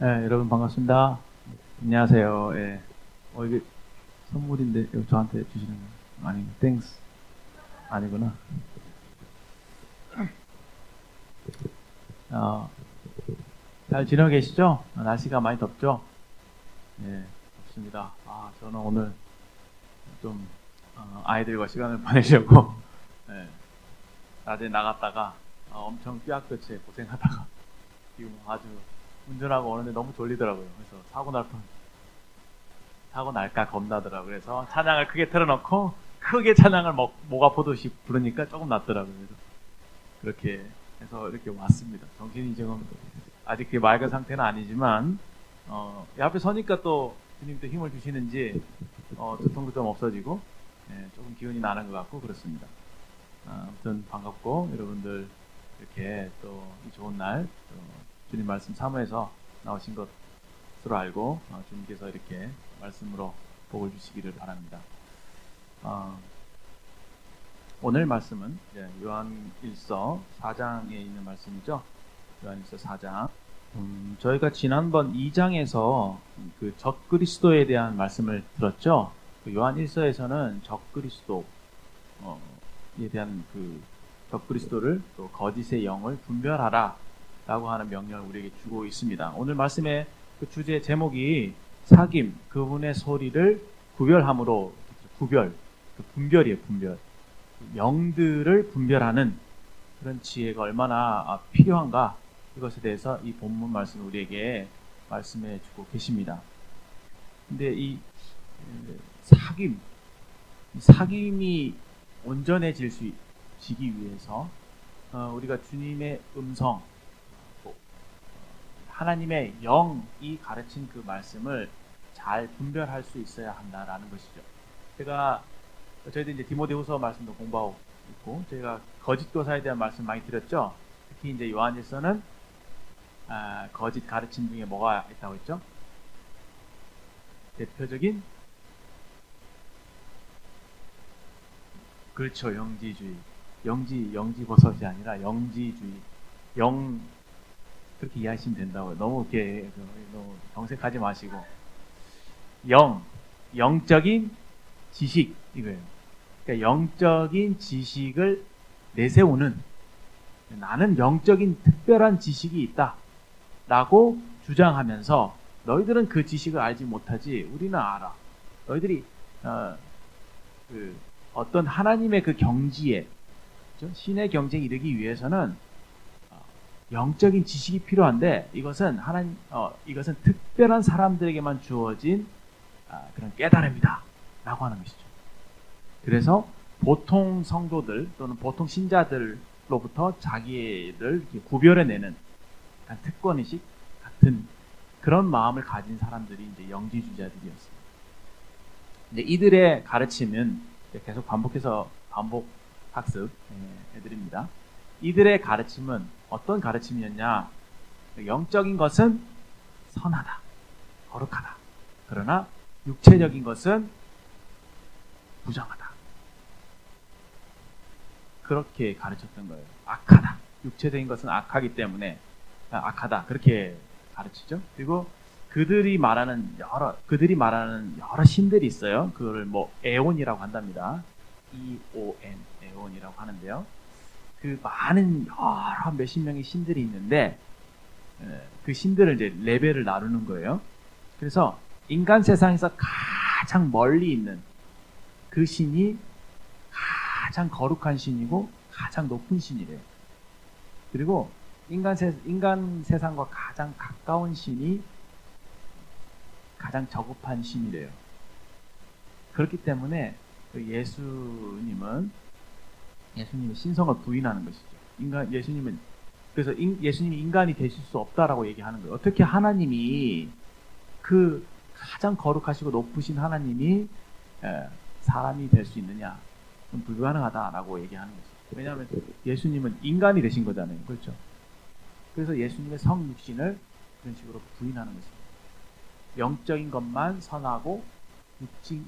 네, 여러분 반갑습니다. 안녕하세요. 예. 이게 선물인데 이거 저한테 주시는 거 아니, 땡스 아니구나. 어, 잘 지내고 계시죠? 날씨가 많이 덥죠? 예, 덥습니다. 저는 오늘 좀 아이들과 시간을 보내려고 예, 낮에 나갔다가 엄청 뼈아끝에 고생하다가 지금 아주 운전하고 오는데 너무 졸리더라고요. 그래서 사고 날까 겁나더라고요. 그래서 찬양을 크게 틀어놓고 크게 찬양을 목 아프듯이 부르니까 조금 낫더라고요. 그래서 그렇게 해서 이렇게 왔습니다. 정신이 지금 아직 그 맑은 상태는 아니지만 이 앞에 서니까 또 주님도 힘을 주시는지 두통도 좀 없어지고 조금 기운이 나는 것 같고 그렇습니다. 아무튼 반갑고 여러분들 이렇게 또 이 좋은 날 주님 말씀 사모해서 나오신 것으로 알고 주님께서 이렇게 말씀으로 복을 주시기를 바랍니다. 오늘 말씀은 요한일서 4장에 있는 말씀이죠. 요한일서 4장. 저희가 지난번 2장에서 그 적그리스도에 대한 말씀을 들었죠. 그 요한일서에서는 적그리스도에 대한 그 적그리스도를 또 거짓의 영을 분별하라 라고 하는 명령을 우리에게 주고 있습니다. 오늘 말씀의 그 주제 제목이 사귐, 그분의 소리를 구별함으로, 분별이에요, 분별. 영들을 분별하는 그런 지혜가 얼마나 필요한가, 이것에 대해서 이 본문 말씀 우리에게 말씀해 주고 계십니다. 근데 이 사귐이 온전해지기 위해서 우리가 주님의 음성, 하나님의 영이 가르친 그 말씀을 잘 분별할 수 있어야 한다라는 것이죠. 저희도 이제 디모데후서 말씀도 공부하고 있고, 저희가 거짓 교사에 대한 말씀 많이 드렸죠. 특히 이제 요한일서는 거짓 가르침 중에 뭐가 있다고 했죠? 대표적인 그렇죠, 영지주의. 영지버섯이 아니라 영지주의. 그렇게 이해하시면 된다고요. 너무 이렇게 너무 정색하지 마시고 영적인 지식 이거예요. 그러니까 영적인 지식을 내세우는, 나는 영적인 특별한 지식이 있다라고 주장하면서 너희들은 그 지식을 알지 못하지 우리는 알아. 너희들이 어떤 하나님의 그 경지에, 신의 경지에 이르기 위해서는 영적인 지식이 필요한데 이것은 특별한 사람들에게만 주어진 그런 깨달음이다 라고 하는 것이죠. 그래서 보통 성도들 또는 보통 신자들로부터 자기를 구별해내는 특권의식 같은 그런 마음을 가진 사람들이 이제 영지주의자들이었습니다. 근데 이들의 가르침은 계속 반복 학습 해드립니다. 이들의 가르침은 어떤 가르침이었냐? 영적인 것은 선하다, 거룩하다. 그러나 육체적인 것은 부정하다. 그렇게 가르쳤던 거예요. 악하다. 육체적인 것은 악하기 때문에 악하다. 그렇게 가르치죠. 그리고 그들이 말하는 여러 신들이 있어요. 그걸 에온이라고 한답니다. EON, 에온이라고 하는데요. 그 많은 여러 몇십 명의 신들이 있는데 그 신들을 이제 레벨을 나누는 거예요. 그래서 인간 세상에서 가장 멀리 있는 그 신이 가장 거룩한 신이고 가장 높은 신이래요. 그리고 인간 세상과 가장 가까운 신이 가장 저급한 신이래요. 그렇기 때문에 예수님은 신성을 부인하는 것이죠. 예수님이 인간이 되실 수 없다라고 얘기하는 거예요. 어떻게 하나님이 그 가장 거룩하시고 높으신 하나님이 사람이 될 수 있느냐? 그건 불가능하다라고 얘기하는 것이죠. 왜냐하면 예수님은 인간이 되신 거잖아요. 그렇죠? 그래서 예수님의 성육신을 그런 식으로 부인하는 것입니다. 영적인 것만 선하고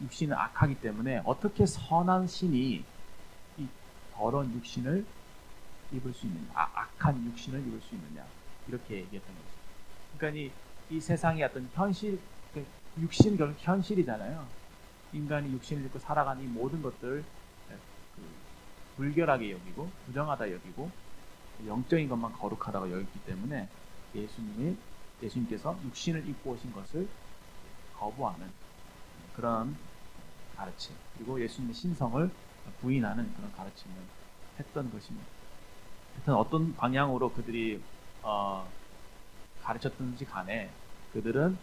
육신은 악하기 때문에 어떻게 선한 신이 이 더러운 육신을 입을 수 있느냐, 악한 육신을 입을 수 있느냐, 이렇게 얘기했던 거죠. 그러니까 이 세상의 어떤 현실, 육신 결국 현실이잖아요. 인간이 육신을 입고 살아가는 이 모든 것들 불결하게 여기고 부정하다 여기고 영적인 것만 거룩하다고 여기기 때문에 예수님께서 육신을 입고 오신 것을 거부하는 그런 가르침, 그리고 예수님의 신성을 부인하는 그런 가르침을 했던 것입니다. 하여튼 어떤 방향으로 그들이 가르쳤든지 간에 그들은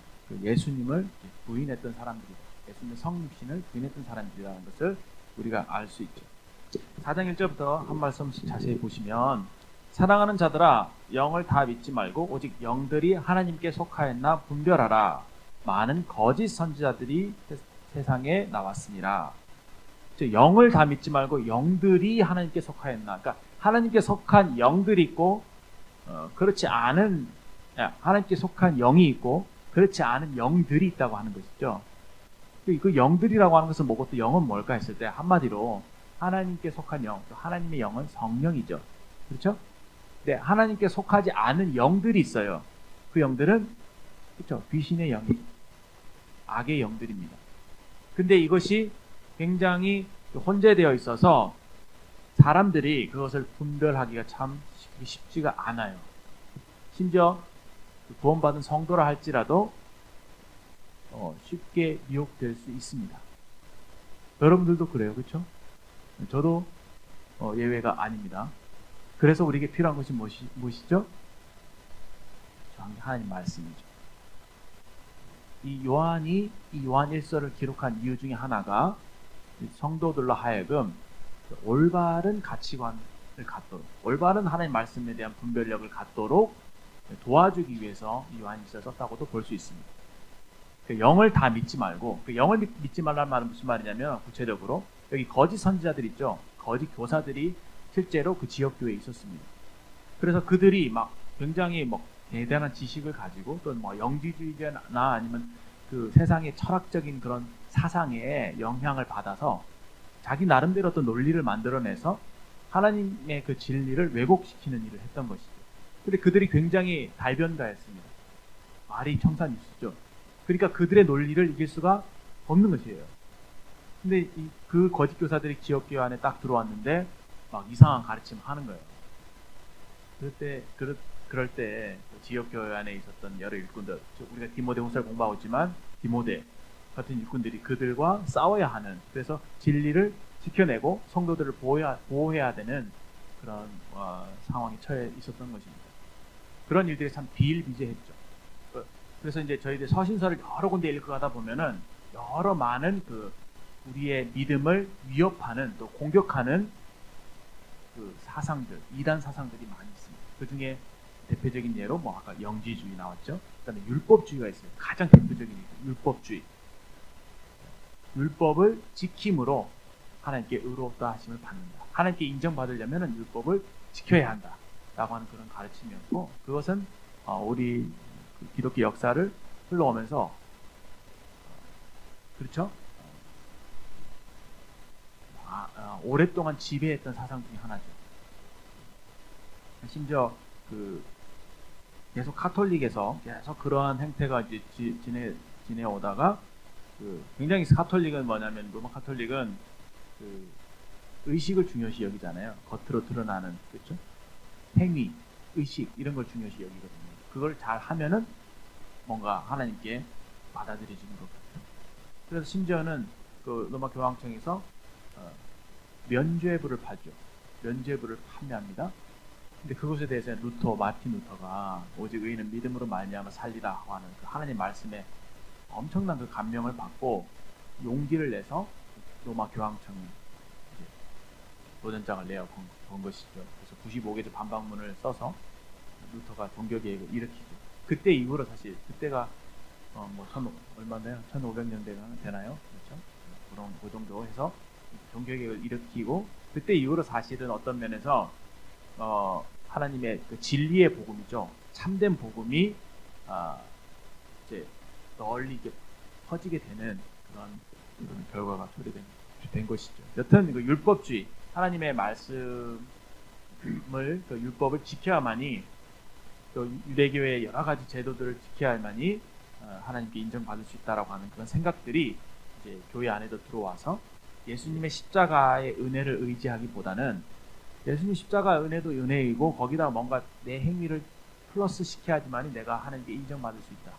예수님을 부인했던 사람들이다. 예수님의 성육신을 부인했던 사람들이라는 것을 우리가 알 수 있죠. 4장 1절부터 한 말씀씩 자세히 보시면, 사랑하는 자들아 영을 다 믿지 말고 오직 영들이 하나님께 속하였나 분별하라. 많은 거짓 선지자들이 세상에 나왔습니다. 영을 다 믿지 말고 영들이 하나님께 속하였나. 그러니까 하나님께 속한 영들이 있고 그렇지 않은, 하나님께 속한 영이 있고 그렇지 않은 영들이 있다고 하는 것이죠. 그 영들이라고 하는 것은 뭐고 또 영은 뭘까 했을 때 한마디로 하나님께 속한 영, 또 하나님의 영은 성령이죠. 그렇죠? 네, 하나님께 속하지 않은 영들이 있어요. 그 영들은 그렇죠, 귀신의 영이, 악의 영들입니다. 근데 이것이 굉장히 혼재되어 있어서 사람들이 그것을 분별하기가 참 쉽지가 않아요. 심지어 구원받은 성도라 할지라도 쉽게 미혹될 수 있습니다. 여러분들도 그래요, 그렇죠? 저도 예외가 아닙니다. 그래서 우리에게 필요한 것이 무엇이죠? 하나님 말씀이죠. 이 요한 1서를 기록한 이유 중에 하나가 성도들로 하여금 올바른 가치관을 갖도록, 올바른 하나님 말씀에 대한 분별력을 갖도록 도와주기 위해서 이 요한 1서를 썼다고도 볼 수 있습니다. 영을 다 믿지 말고, 영을 믿지 말라는 말은 무슨 말이냐면, 구체적으로 여기 거짓 선지자들 있죠. 거짓 교사들이 실제로 그 지역 교회에 있었습니다. 그래서 그들이 막 굉장히 대단한 지식을 가지고 또 영지주의자나 아니면 그 세상의 철학적인 그런 사상에 영향을 받아서 자기 나름대로 어떤 논리를 만들어내서 하나님의 그 진리를 왜곡시키는 일을 했던 것이죠. 근데 그들이 굉장히 달변가였습니다. 말이 청산유수죠. 그러니까 그들의 논리를 이길 수가 없는 것이에요. 근데 그 거짓 교사들이 지역교회 안에 딱 들어왔는데 막 이상한 가르침을 하는 거예요. 그럴 때 지역교회 안에 있었던 여러 일꾼들, 우리가 디모데후서를 공부하고 있지만 디모데 같은 일꾼들이 그들과 싸워야 하는, 그래서 진리를 지켜내고 성도들을 보호해야 되는 그런 상황에 처해 있었던 것입니다. 그런 일들이 참 비일비재했죠. 그래서 이제 저희들 서신서를 여러 군데 읽어가다 보면은 여러 많은 우리의 믿음을 위협하는, 또 공격하는 그 사상들, 이단 사상들이 많이 있습니다. 그 중에 대표적인 예로 아까 영지주의 나왔죠. 그다음에 율법주의가 있어요. 가장 대표적인 게 율법주의. 율법을 지킴으로 하나님께 의롭다 하심을 받는다. 하나님께 인정받으려면 율법을 지켜야 한다. 라고 하는 그런 가르침이었고, 그것은 우리 기독교 역사를 흘러오면서 그렇죠? 오랫동안 지배했던 사상 중에 하나죠. 심지어 계속 카톨릭에서 계속 그러한 행태가 이제 지내오다가 굉장히 카톨릭은 뭐냐면, 로마 카톨릭은 의식을 중요시 여기잖아요. 겉으로 드러나는, 그렇죠? 행위, 의식 이런 걸 중요시 여기거든요. 그걸 잘 하면은 뭔가 하나님께 받아들여지는 것 같아요. 그래서 심지어는 로마 교황청에서 면죄부를 팔죠. 면죄부를 판매합니다. 근데 그것에 대해서 마틴 루터가 오직 의인은 믿음으로 말미암아 살리라 하는 그 하나님 말씀에 엄청난 그 감명을 받고 용기를 내서 로마 교황청에 도전장을 내어 건 것이죠. 그래서 95개조 반박문을 써서 루터가 종교개혁을 일으키죠. 그때 이후로 사실, 그때가 얼마나요? 1500년대가 되나요? 그렇죠? 그 정도 해서 종교개혁을 일으키고, 그때 이후로 사실은 어떤 면에서 하나님의 그 진리의 복음이죠. 참된 복음이 이제 널리 이게 퍼지게 되는 그런 결과가 초래된 것이죠. 여튼 율법주의, 하나님의 말씀을 율법을 지켜야만이 또 유대교의 여러 가지 제도들을 지켜야만이 하나님께 인정받을 수 있다라고 하는 그런 생각들이 이제 교회 안에도 들어와서 예수님의 십자가의 은혜를 의지하기보다는 예수님 십자가 은혜도 은혜이고 거기다 뭔가 내 행위를 플러스 시켜야지만이 내가 하나님께 인정받을 수 있다,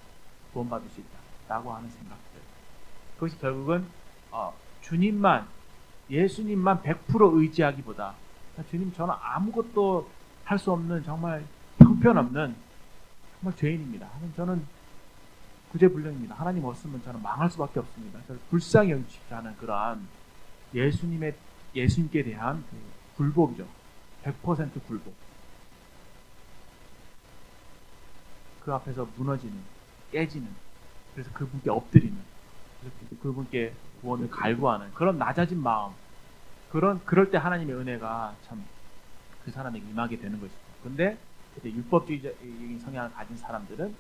구원받을 수 있다라고 하는 생각들. 그것이 결국은 주님만, 예수님만 100% 의지하기보다 주님, 저는 아무것도 할 수 없는 정말 형편없는 정말 죄인입니다. 하나님, 저는 구제불능입니다. 하나님 없으면 저는 망할 수밖에 없습니다. 저를 불쌍히 여기십시오 하는 그러한 예수님께 대한 굴복이죠. 100% 굴복. 그 앞에서 무너지는, 깨지는, 그래서 그분께 엎드리는, 그분께 구원을 갈구하는 그런 낮아진 마음, 그럴 때 하나님의 은혜가 참 그 사람에게 임하게 되는 것이죠. 근데 율법주의적인 성향을 가진 사람들은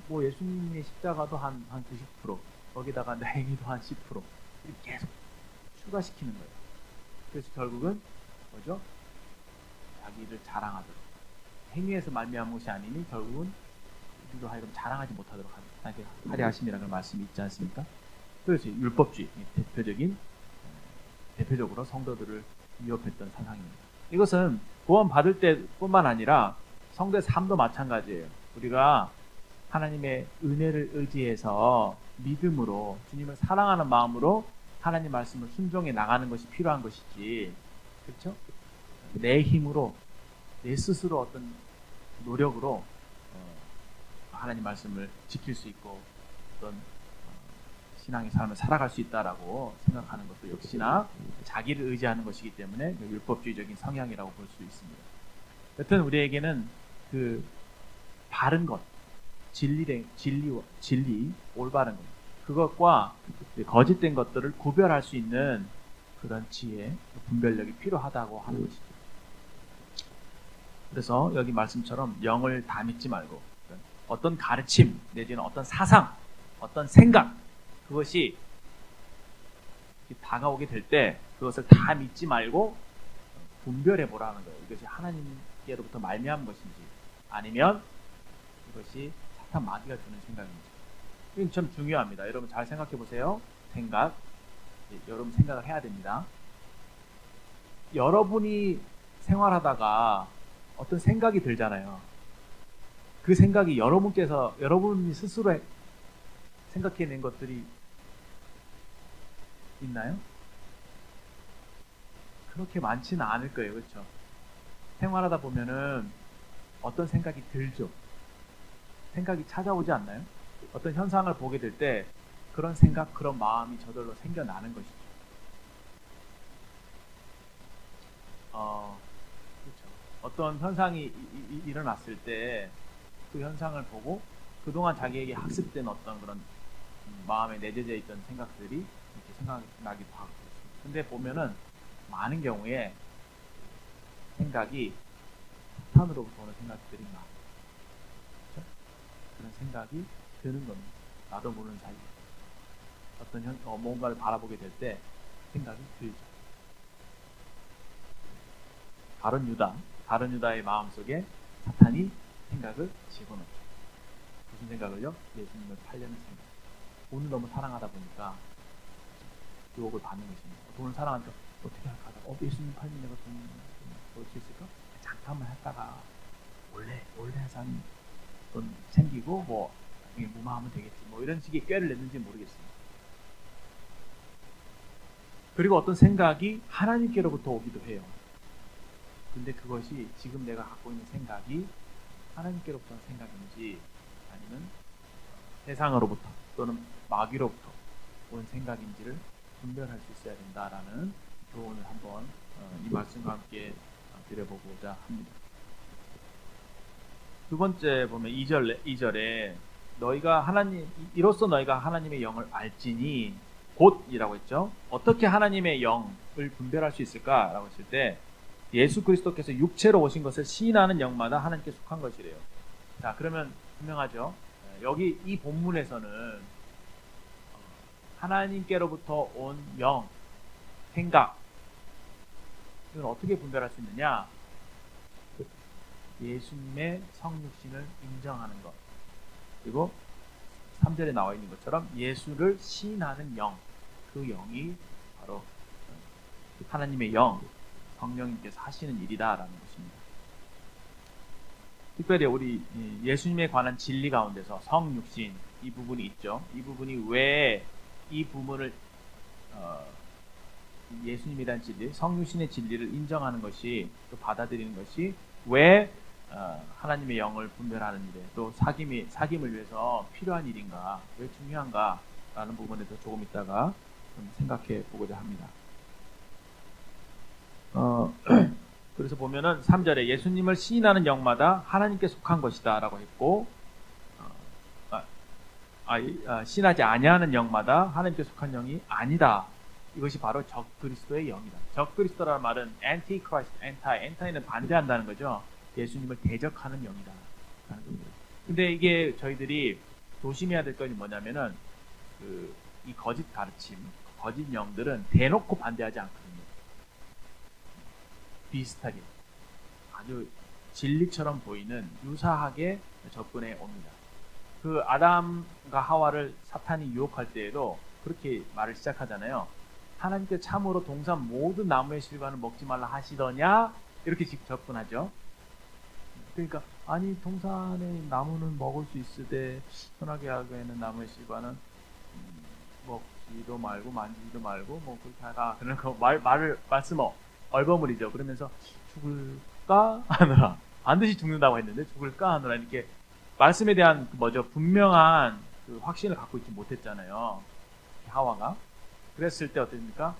뭐 예수님의 십자가도 한 90%, 거기다가 내 행위도 한 10% 이렇게 계속 추가시키는 거예요. 그래서 결국은 뭐죠? 자기를 자랑하도록, 행위에서 말미암은 것이 아니니 결국은 우리로 하여금 자랑하지 못하도록 하려 하심이라는 말씀이 있지 않습니까? 그래서 율법주의, 대표적으로 성도들을 위협했던 사상입니다. 이것은 구원 받을 때뿐만 아니라 성도의 삶도 마찬가지예요. 우리가 하나님의 은혜를 의지해서 믿음으로 주님을 사랑하는 마음으로 하나님 말씀을 순종해 나가는 것이 필요한 것이지, 그렇죠? 내 힘으로, 내 스스로 어떤 노력으로 하나님 말씀을 지킬 수 있고 어떤 신앙의 삶을 살아갈 수 있다라고 생각하는 것도 역시나 자기를 의지하는 것이기 때문에 율법주의적인 성향이라고 볼 수 있습니다. 여튼 우리에게는 그 바른 것, 진리, 올바른 것, 그것과 거짓된 것들을 구별할 수 있는 그런 지혜, 분별력이 필요하다고 하는 것이죠. 그래서 여기 말씀처럼 영을 다 믿지 말고 어떤 가르침 내지는 어떤 사상, 어떤 생각, 그것이 다가오게 될 때 그것을 다 믿지 말고 분별해 보라는 거예요. 이것이 하나님께로부터 말미암은 것인지 아니면 이것이 사탄 마귀가 주는 생각인지. 이건 참 중요합니다. 여러분 잘 생각해 보세요. 여러분 생각을 해야 됩니다. 여러분이 생활하다가 어떤 생각이 들잖아요. 그 생각이 여러분이 스스로 생각해낸 것들이 있나요? 그렇게 많지는 않을 거예요. 그렇죠? 생활하다 보면은 어떤 생각이 들죠. 생각이 찾아오지 않나요? 어떤 현상을 보게 될 때 그런 생각, 그런 마음이 저절로 생겨나는 것이죠. 그렇죠. 어떤 현상이 일어났을 때 그 현상을 보고 그동안 자기에게 학습된 어떤 그런 마음에 내재져 있던 생각들이 이렇게 생각나기도 하고. 근데 보면은 많은 경우에 생각이 사탄으로부터 오는 생각들이 많아요. 그렇죠? 그런 생각이 드는 겁니다. 나도 모르는 사이에. 어떤 뭔가를 바라보게 될 때 생각이 들죠. 다른 유다의 마음속에 사탄이 생각을 집어넣죠. 무슨 생각을요? 예수님을 팔려는 생각. 돈을 너무 사랑하다 보니까 유혹을 받는 것입니다. 돈을 사랑하니까 어떻게 할까 하다가 예수님 팔면 내가 돈 벌 수 있을까? 잠깐만 했다가 원래 해산 돈 챙기고 뭐 나중에 무마하면 되겠지 뭐 이런 식의 꾀를 냈는지 모르겠습니다. 그리고 어떤 생각이 하나님께로부터 오기도 해요. 근데 그것이 지금 내가 갖고 있는 생각이 하나님께로부터 생각인지 아니면 세상으로부터 또는 마귀로부터 온 생각인지를 분별할 수 있어야 된다라는 교훈을 한번 이 말씀과 함께 드려보고자 합니다. 두 번째 보면 2절에 이로써 너희가 하나님의 영을 알지니 곧이라고 했죠. 어떻게 하나님의 영을 분별할 수 있을까라고 했을 때 예수 그리스도께서 육체로 오신 것을 시인하는 영마다 하나님께 속한 것이래요. 자, 그러면 분명하죠. 여기 이 본문에서는 하나님께로부터 온 영, 생각, 이걸 어떻게 분별할 수 있느냐? 예수님의 성육신을 인정하는 것. 그리고 3절에 나와 있는 것처럼 예수를 시인하는 영, 그 영이 바로 하나님의 영, 성령님께서 하시는 일이다라는 것입니다. 특별히 우리 예수님에 관한 진리 가운데서 성육신 이 부분이 있죠. 이 부분이 왜 이 부분을 예수님에 대한 진리, 성육신의 진리를 인정하는 것이, 또 받아들이는 것이 왜 하나님의 영을 분별하는 일에, 또 사귐을 위해서 필요한 일인가, 왜 중요한가라는 부분에 대해서 조금 있다가 좀 생각해 보고자 합니다. 그래서 보면은 3절에 예수님을 시인하는 영마다 하나님께 속한 것이다 라고 했고, 시인하지 아니하는 영마다 하나님께 속한 영이 아니다. 이것이 바로 적그리스도의 영이다. 적그리스도라는 말은 anti-Christ, anti는 반대한다는 거죠. 예수님을 대적하는 영이다. 근데 이게 저희들이 조심해야 될 것이 뭐냐면은 이 거짓 가르침, 거짓 영들은 대놓고 반대하지 않거든요. 비슷하게 아주 진리처럼 보이는 유사하게 접근해 옵니다. 그 아담과 하와를 사탄이 유혹할 때에도 그렇게 말을 시작하잖아요. 하나님께 참으로 동산 모든 나무의 실과는 먹지 말라 하시더냐? 이렇게 접근하죠. 그러니까 아니 동산의 나무는 먹을 수 있으되 선하게 하기에는 나무의 실과는 먹지도 말고 만지지도 말고 뭐 그렇게 하라. 그런 거 말씀 얼버무리죠. 그러면서 죽을까 하느라, 반드시 죽는다고 했는데 죽을까 하느라 이렇게 말씀에 대한 분명한 그 확신을 갖고 있지 못했잖아요. 하와가. 그랬을 때 어땠습니까?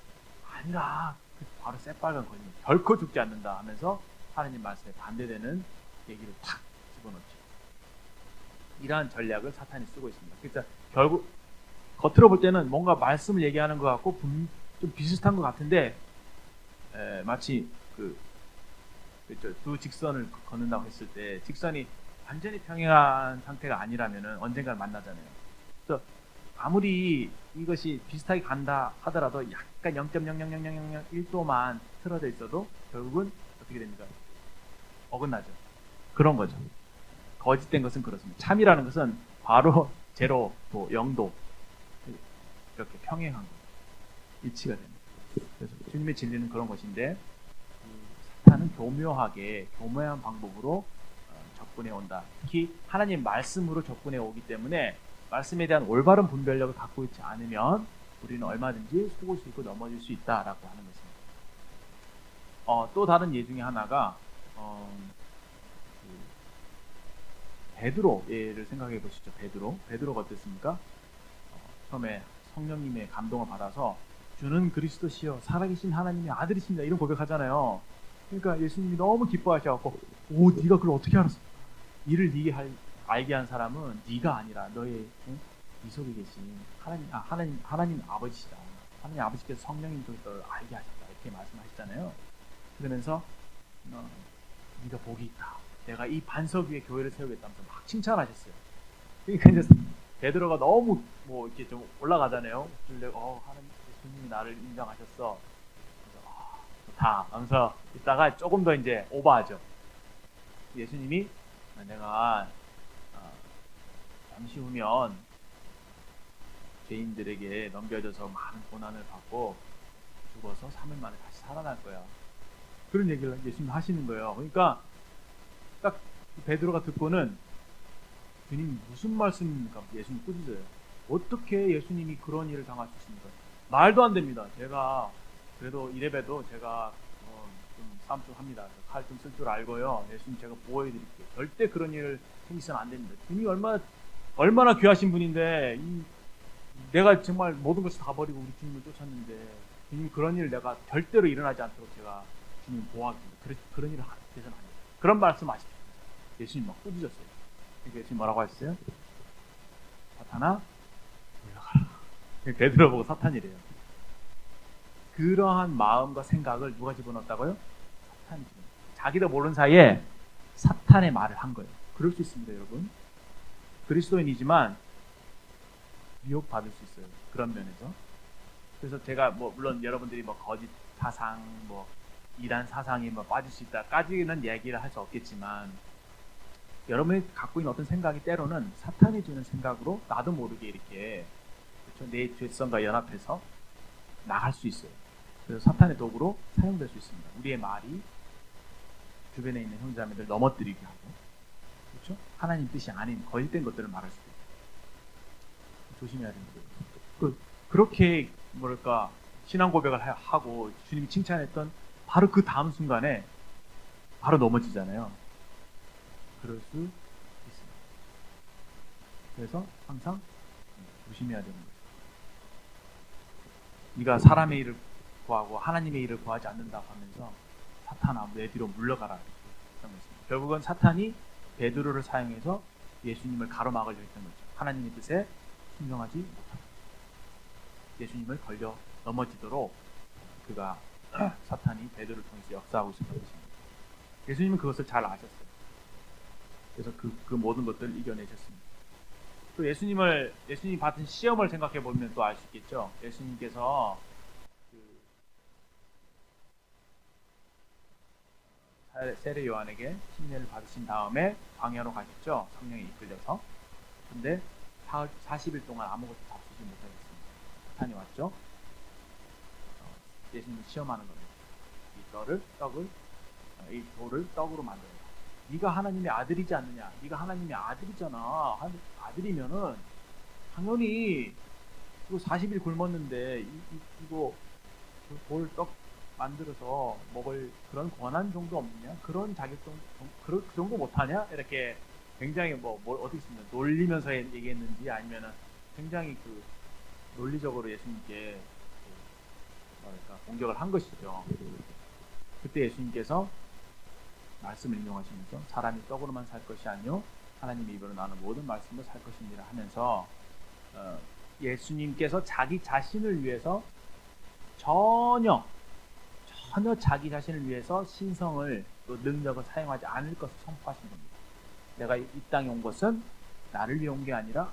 아니라 바로 새빨간 거짓말, 결코 죽지 않는다 하면서 하나님 말씀에 반대되는 얘기를 탁 집어넣죠. 이러한 전략을 사탄이 쓰고 있습니다. 그러니까 결국 겉으로 볼 때는 뭔가 말씀을 얘기하는 것 같고 좀 비슷한 것 같은데, 마치 두 직선을 걷는다고 했을 때 직선이 완전히 평행한 상태가 아니라면은 언젠가 만나잖아요. 그래서 아무리 이것이 비슷하게 간다 하더라도 약간 0.00001도만 틀어져 있어도 결국은 어떻게 됩니까? 어긋나죠. 그런 거죠. 거짓된 것은 그렇습니다. 참이라는 것은 바로 제로, 또 0도 이렇게 평행한 거죠. 일치가 됩니다. 그래서 주님의 진리는 그런 것인데 사탄은 교묘한 방법으로 접근해 온다. 특히 하나님 말씀으로 접근해 오기 때문에 말씀에 대한 올바른 분별력을 갖고 있지 않으면 우리는 얼마든지 속을 수 있고 넘어질 수 있다라고 하는 것입니다. 또 다른 예 중에 하나가 베드로 예를 생각해 보시죠. 베드로가 어땠습니까? 처음에 성령님의 감동을 받아서 주는 그리스도시여 살아계신 하나님의 아들이십니다 이런 고백하잖아요. 그러니까 예수님이 너무 기뻐하셔갖고 네가 그걸 어떻게 알았어? 이를 네게 알게 한 사람은 네가 아니라 너의 네 속에 계신 하나님 아버지시다. 하나님 아버지께서 성령님 통해서 너를 알게 하셨다 이렇게 말씀하셨잖아요. 그러면서 네가 복이 있다. 내가 이 반석 위에 교회를 세우겠다면서 막 칭찬하셨어요. 그러니까 이제 베드로가 너무 이렇게 좀 올라가잖아요. 하나님 예수님이 나를 인정하셨어. 좋다 하면서 있다가 조금 더 이제 오버하죠. 예수님이 내가 잠시 후면 죄인들에게 넘겨져서 많은 고난을 받고 죽어서 3일 만에 다시 살아날 거야. 그런 얘기를 예수님 하시는 거예요. 그러니까 딱 베드로가 듣고는 주님 무슨 말씀입니까? 예수님 꾸짖어요. 어떻게 예수님이 그런 일을 당할 수 있습니까? 말도 안 됩니다. 제가 그래도 이래봬도 제가 좀 싸움 좀 합니다. 칼 좀 쓸 줄 알고요. 예수님 제가 보호해드릴게요. 절대 그런 일 생기서는 안 됩니다. 주님이 얼마나 귀하신 분인데 내가 정말 모든 것을 다 버리고 우리 주님을 쫓았는데 주님 그런 일 내가 절대로 일어나지 않도록 제가 주님 보호하겠습니다. 그런 일을 해서는 안 돼요. 그런 말씀 하십시오. 예수님 막 꾸짖었어요. 그러니까 예수님 뭐라고 하셨어요? 사탄아 물러가라. 베드로 보고 사탄이래요. 그러한 마음과 생각을 누가 집어넣었다고요? 사탄이 집어넣었어요. 자기도 모르는 사이에 사탄의 말을 한 거예요. 그럴 수 있습니다, 여러분. 그리스도인이지만 미혹받을 수 있어요. 그런 면에서. 그래서 제가 물론 여러분들이 거짓 사상, 이단 사상이 뭐 빠질 수 있다까지는 얘기를 할 수 없겠지만 여러분이 갖고 있는 어떤 생각이 때로는 사탄이 주는 생각으로 나도 모르게 이렇게 그렇죠? 내 죄성과 연합해서 나갈 수 있어요. 그래서 사탄의 도구로 사용될 수 있습니다. 우리의 말이 주변에 있는 형제자매들 넘어뜨리게 하고 그렇죠? 하나님 뜻이 아닌 거짓된 것들을 말할 수도 있고 조심해야 됩니다. 그렇게 뭐랄까 신앙 고백을 하고 주님이 칭찬했던 바로 그 다음 순간에 바로 넘어지잖아요. 그럴 수 있습니다. 그래서 항상 조심해야 되는 거죠. 네가 사람의 일을 구하고 하나님의 일을 구하지 않는다고 하면서 사탄아 내 뒤로 물러가라 했던 것입니다. 결국은 사탄이 베드로를 사용해서 예수님을 가로막으려 했던 거죠. 하나님의 뜻에 순종하지 못하고 예수님을 걸려 넘어지도록 그가 사탄이 베드로를 통해서 역사하고 있었던 것입니다. 예수님은 그것을 잘 아셨어요. 그래서 그 모든 것들을 이겨내셨습니다. 또 예수님이 받은 시험을 생각해 보면 또 알 수 있겠죠. 예수님께서 세례 요한에게 침례를 받으신 다음에 광야로 가셨죠. 성령에 이끌려서. 근데 40일 동안 아무것도 잡수지 못하셨습니다. 사탄이 왔죠. 예수님을 시험하는 겁니다. 이 돌을 떡으로 만들어라. 네가 하나님의 아들이지 않느냐? 네가 하나님의 아들이잖아. 아들이면은 당연히 이거 40일 굶었는데 이거 돌 떡 만들어서 먹을 그런 권한 정도 없느냐? 그런 자격증 그 정도 못하냐? 이렇게 굉장히 뭘 어떻게 쓰면 놀리면서 얘기했는지 아니면은 굉장히 논리적으로 예수님께 공격을 한 것이죠. 그때 예수님께서 말씀을 인용하시면서 사람이 떡으로만 살 것이 아니요 하나님의 입으로 나는 모든 말씀으로 살 것이니라 하면서 예수님께서 자기 자신을 위해서 전혀 자기 자신을 위해서 신성을 또 능력을 사용하지 않을 것을 선포하신 겁니다. 내가 이 땅에 온 것은 나를 위해 온 게 아니라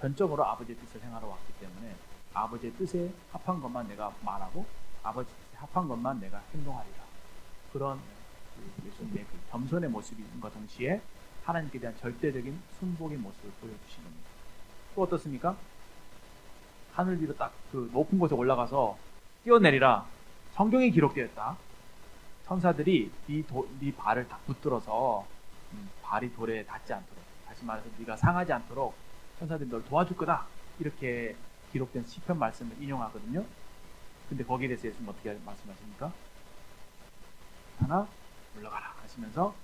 전적으로 아버지의 뜻을 행하러 왔기 때문에 아버지의 뜻에 합한 것만 내가 말하고 아버지의 뜻에 합한 것만 내가 행동하리라. 그런 예수님의 그 겸손의 모습인과 동시에 하나님께 대한 절대적인 순복의 모습을 보여주신 겁니다. 또 어떻습니까? 하늘 위로 딱 그 높은 곳에 올라가서 뛰어내리라. 성경에 기록되었다. 천사들이 네 발을 다 붙들어서 발이 돌에 닿지 않도록, 다시 말해서 네가 상하지 않도록 천사들이 널 도와줄 거다. 이렇게 기록된 시편 말씀을 인용하거든요. 근데 거기에 대해서 예수님 어떻게 말씀하십니까? 하나 물러가라 하시면서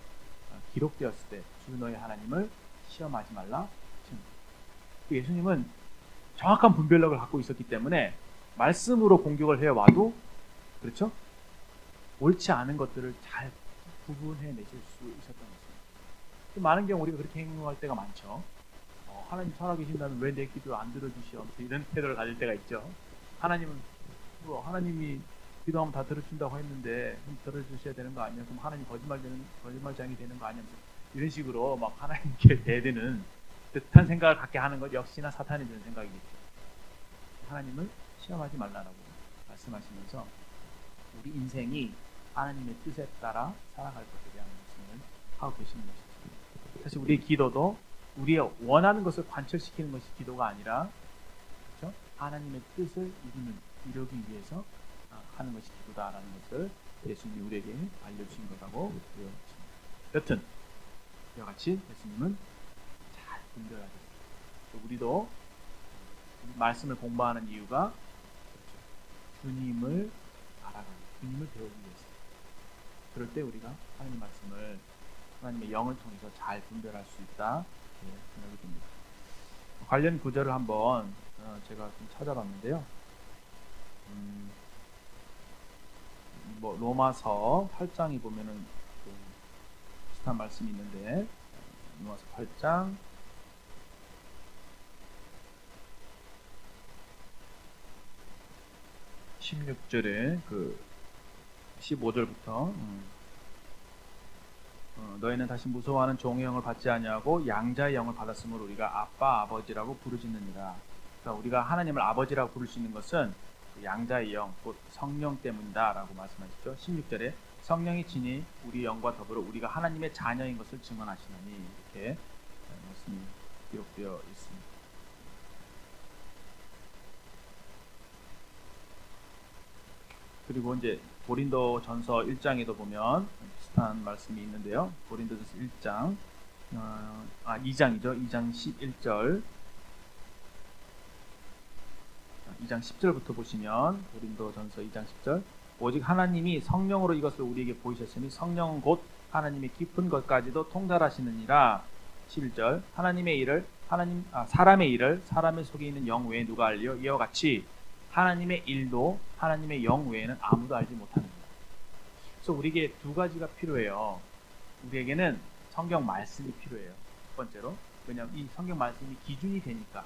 기록되었을 때 주 너의 하나님을 시험하지 말라. 예수님은 정확한 분별력을 갖고 있었기 때문에 말씀으로 공격을 해와도 그렇죠? 옳지 않은 것들을 잘 구분해내실 수 있었던 것입니다. 많은 경우 우리가 그렇게 행동할 때가 많죠. 하나님 살아계신다면 왜 내 기도 안 들어주시오? 이런 태도를 가질 때가 있죠. 하나님이 기도하면 다 들어준다고 했는데 들어주셔야 되는 거 아니야? 그럼 하나님 거짓말장이 되는 거 아니야? 이런 식으로 막 하나님께 대드는 듯한 생각을 갖게 하는 것 역시나 사탄이 드는 생각이겠죠. 하나님을 시험하지 말라라고 말씀하시면서 우리 인생이 하나님의 뜻에 따라 살아갈 것에 대한 말씀을 하고 계시는 것입니다. 사실 우리의 기도도 우리의 원하는 것을 관철시키는 것이 기도가 아니라 그렇죠? 하나님의 뜻을 이루기 위해서 하는 것이 기도다라는 것을 예수님이 우리에게 알려주신 거라고 보여집니다. 여튼 이와 같이 예수님은 잘 분별하셨습니다. 우리도 말씀을 공부하는 이유가 주님을 알아가고 주님을 배우기 위해서. 그럴 때 우리가 하나님 말씀을 하나님의 영을 통해서 잘 분별할 수 있다 생각이 듭니다. 관련 구절을 한번 제가 좀 찾아봤는데요. 로마서 8장이 보면은 비슷한 말씀이 있는데 로마서 8장 16절에 15절부터 너희는 다시 무서워하는 종의 영을 받지 아니하고 양자의 영을 받았으므로 우리가 아빠 아버지라고 부르짖느니라. 그러니까 우리가 하나님을 아버지라고 부를 수 있는 것은 그 양자의 영, 곧 성령 때문이다라고 말씀하셨죠. 16절에 성령이 친히 우리 영과 더불어 우리가 하나님의 자녀인 것을 증언하시나니 이렇게 말씀이 기록되어 있습니다. 그리고 이제 고린도전서 1장에도 보면 비슷한 말씀이 있는데요. 고린도전서 1장 2장이죠. 2장 11절 2장 10절부터 보시면 고린도전서 2장 10절 오직 하나님이 성령으로 이것을 우리에게 보이셨으니 성령은 곧 하나님의 깊은 것까지도 통달하시느니라. 11절 하나님의 일을 사람의 일을 사람의 속에 있는 영 외에 누가 알리요? 이와 같이 하나님의 일도 하나님의 영 외에는 아무도 알지 못합니다. 그래서 우리에게 두 가지가 필요해요. 우리에게는 성경 말씀이 필요해요. 첫 번째로. 왜냐하면 이 성경 말씀이 기준이 되니까.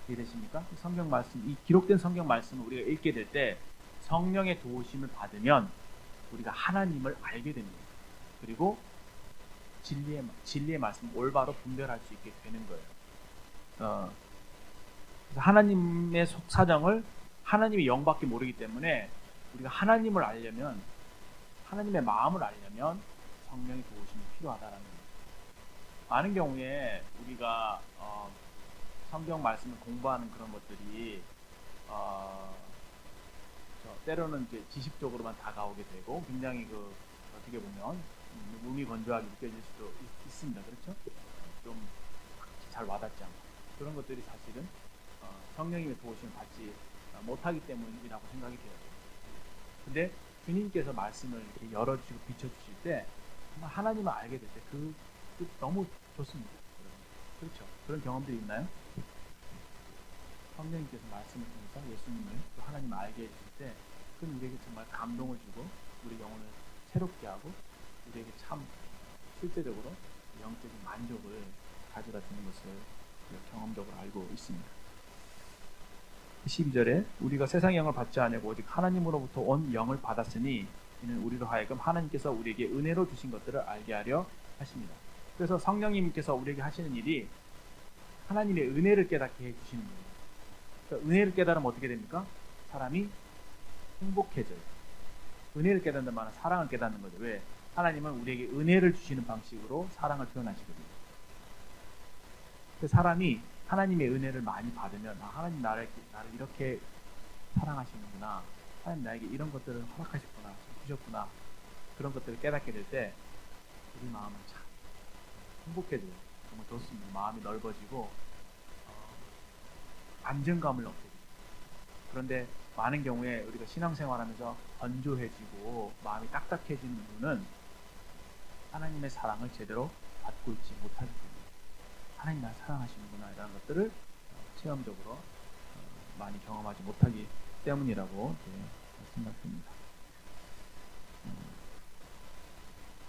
이해되십니까? 성경 말씀, 이 기록된 성경 말씀을 우리가 읽게 될 때 성령의 도우심을 받으면 우리가 하나님을 알게 됩니다. 그리고 진리의 말씀을 올바로 분별할 수 있게 되는 거예요. 그래서 하나님의 속사정을 하나님의 영밖에 모르기 때문에 우리가 하나님을 알려면, 하나님의 마음을 알려면 성령의 도우심이 필요하다라는 거예요. 많은 경우에 우리가 성경 말씀을 공부하는 그런 것들이 때로는 이제 지식적으로만 다가오게 되고 굉장히 어떻게 보면 몸이 건조하게 느껴질 수도 있습니다. 그렇죠? 좀 잘 와닿지 않고 그런 것들이 사실은 성령님의 도우심을 받지 못하기 때문이라고 생각이 돼요. 근데 주님께서 말씀을 이렇게 열어주시고 비춰주실 때 정말 하나님을 알게 될 때 그 너무 좋습니다. 그렇죠? 그런 경험들이 있나요? 성령님께서 말씀을 통해서 예수님을 또 하나님을 알게 해주실 때 그건 우리에게 정말 감동을 주고 우리 영혼을 새롭게 하고 우리에게 참 실제적으로 영적인 만족을 가져다 주는 것을 경험적으로 알고 있습니다. 12절에 우리가 세상의 영을 받지 아니하고 오직 하나님으로부터 온 영을 받았으니 이는 우리로 하여금 하나님께서 우리에게 은혜로 주신 것들을 알게 하려 하십니다. 그래서 성령님께서 우리에게 하시는 일이 하나님의 은혜를 깨닫게 해주시는 거예요. 그러니까 은혜를 깨달으면 어떻게 됩니까? 사람이 행복해져요. 은혜를 깨닫는 말은 사랑을 깨닫는 거죠. 왜? 하나님은 우리에게 은혜를 주시는 방식으로 사랑을 표현하시거든요. 그래서 사람이 하나님의 은혜를 많이 받으면 하나님 나를 이렇게 사랑하시는구나. 하나님 나에게 이런 것들을 허락하셨구나. 주셨구나. 그런 것들을 깨닫게 될 때 우리 마음은 참 행복해져요. 정말 좋습니다. 마음이 넓어지고 안정감을 얻게 돼요. 그런데 많은 경우에 우리가 신앙생활하면서 건조해지고 마음이 딱딱해지는 이유는 하나님의 사랑을 제대로 받고 있지 못하기 때문에 하나님 나를 사랑하시는구나 이라는 것들을 체험적으로 많이 경험하지 못하기 때문이라고 생각됩니다.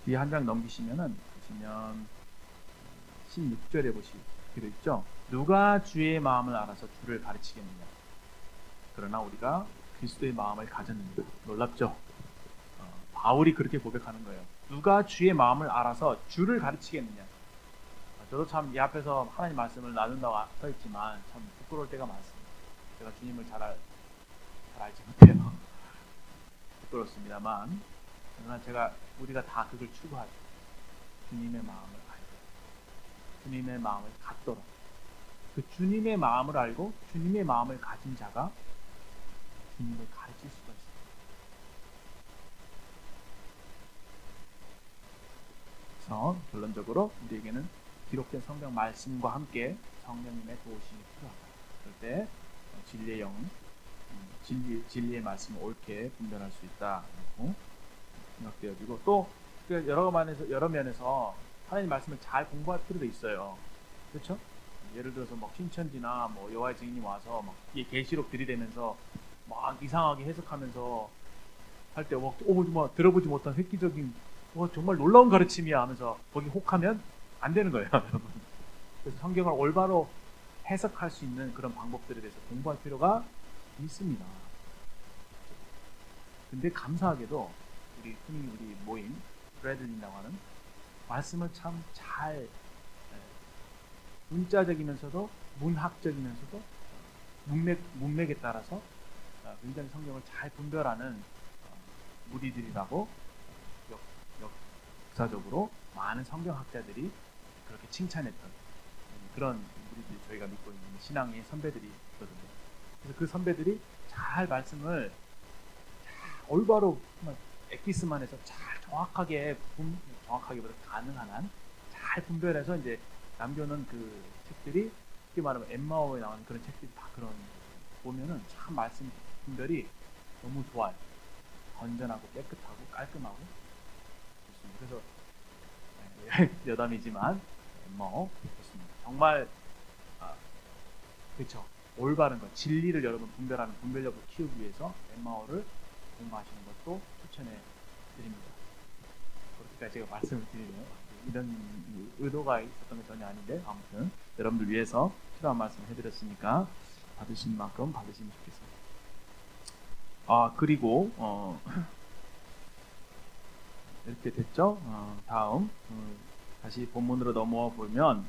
뒤에 한 장 넘기시면 보시면 16절에 보시기로 있죠. 누가 주의 마음을 알아서 주를 가르치겠느냐. 그러나 우리가 그리스도의 마음을 가졌느냐. 놀랍죠? 바울이 그렇게 고백하는 거예요. 누가 주의 마음을 알아서 주를 가르치겠느냐. 저도 참 이 앞에서 하나님 말씀을 나눈다고 서 있지만 참 부끄러울 때가 많습니다. 제가 주님을 잘 알지 못해요. 부끄럽습니다만 그러나 우리가 다 그걸 추구하죠. 주님의 마음을 알고 주님의 마음을 갖도록 그 주님의 마음을 알고 주님의 마음을 가진 자가 주님을 가르칠 수가 있습니다. 그래서 결론적으로 우리에게는 기록된 성경 말씀과 함께 성령님의 도우심이 필요하다. 그럴 때 진리의 영, 진리의 말씀을 옳게 분별할 수 있다고 생각되어지고 또 여러 면에서 하나님 말씀을 잘 공부할 필요도 있어요. 그렇죠? 예를 들어서 막 신천지나 뭐 여호와의 증인이 와서 막 계시록 들이대면서 막 이상하게 해석하면서 할 때 뭐 들어보지 못한 획기적인 정말 놀라운 가르침이야 하면서 거기 혹하면 안 되는 거예요, 여러분. 그래서 성경을 올바로 해석할 수 있는 그런 방법들에 대해서 공부할 필요가 있습니다. 근데 감사하게도 우리 모임 브래들린이라고 하는 말씀을 참 잘 문자적이면서도 문학적이면서도 문맥에 따라서 굉장히 성경을 잘 분별하는 무리들이라고 역사적으로 많은 성경학자들이 그렇게 칭찬했던 그런 무리들이 저희가 믿고 있는 신앙의 선배들이 있거든요. 그래서 그 선배들이 잘 말씀을 올바로 엑기스만 해서 잘 정확하게보다 가능한 한 잘 분별해서 이제 남겨놓은 그 책들이 쉽게 말하면 엠마오에 나오는 그런 책들이 다 그런 보면은 참 말씀 분별이 너무 좋아요. 건전하고 깨끗하고 깔끔하고 좋습니다. 그래서 여담이지만 엠마오 좋습니다. 정말 그렇죠. 올바른 것, 진리를 여러분 분별하는 분별력을 키우기 위해서 엠마오를 공부하시는 것도 추천해 드립니다. 그렇게까지 제가 말씀을 드리네요. 이런 의도가 있었던 게 전혀 아닌데 아무튼 여러분들 위해서 필요한 말씀을 해드렸으니까 받으신 만큼 받으시면 좋겠습니다. 그리고 이렇게 됐죠? 다음 다시 본문으로 넘어와 보면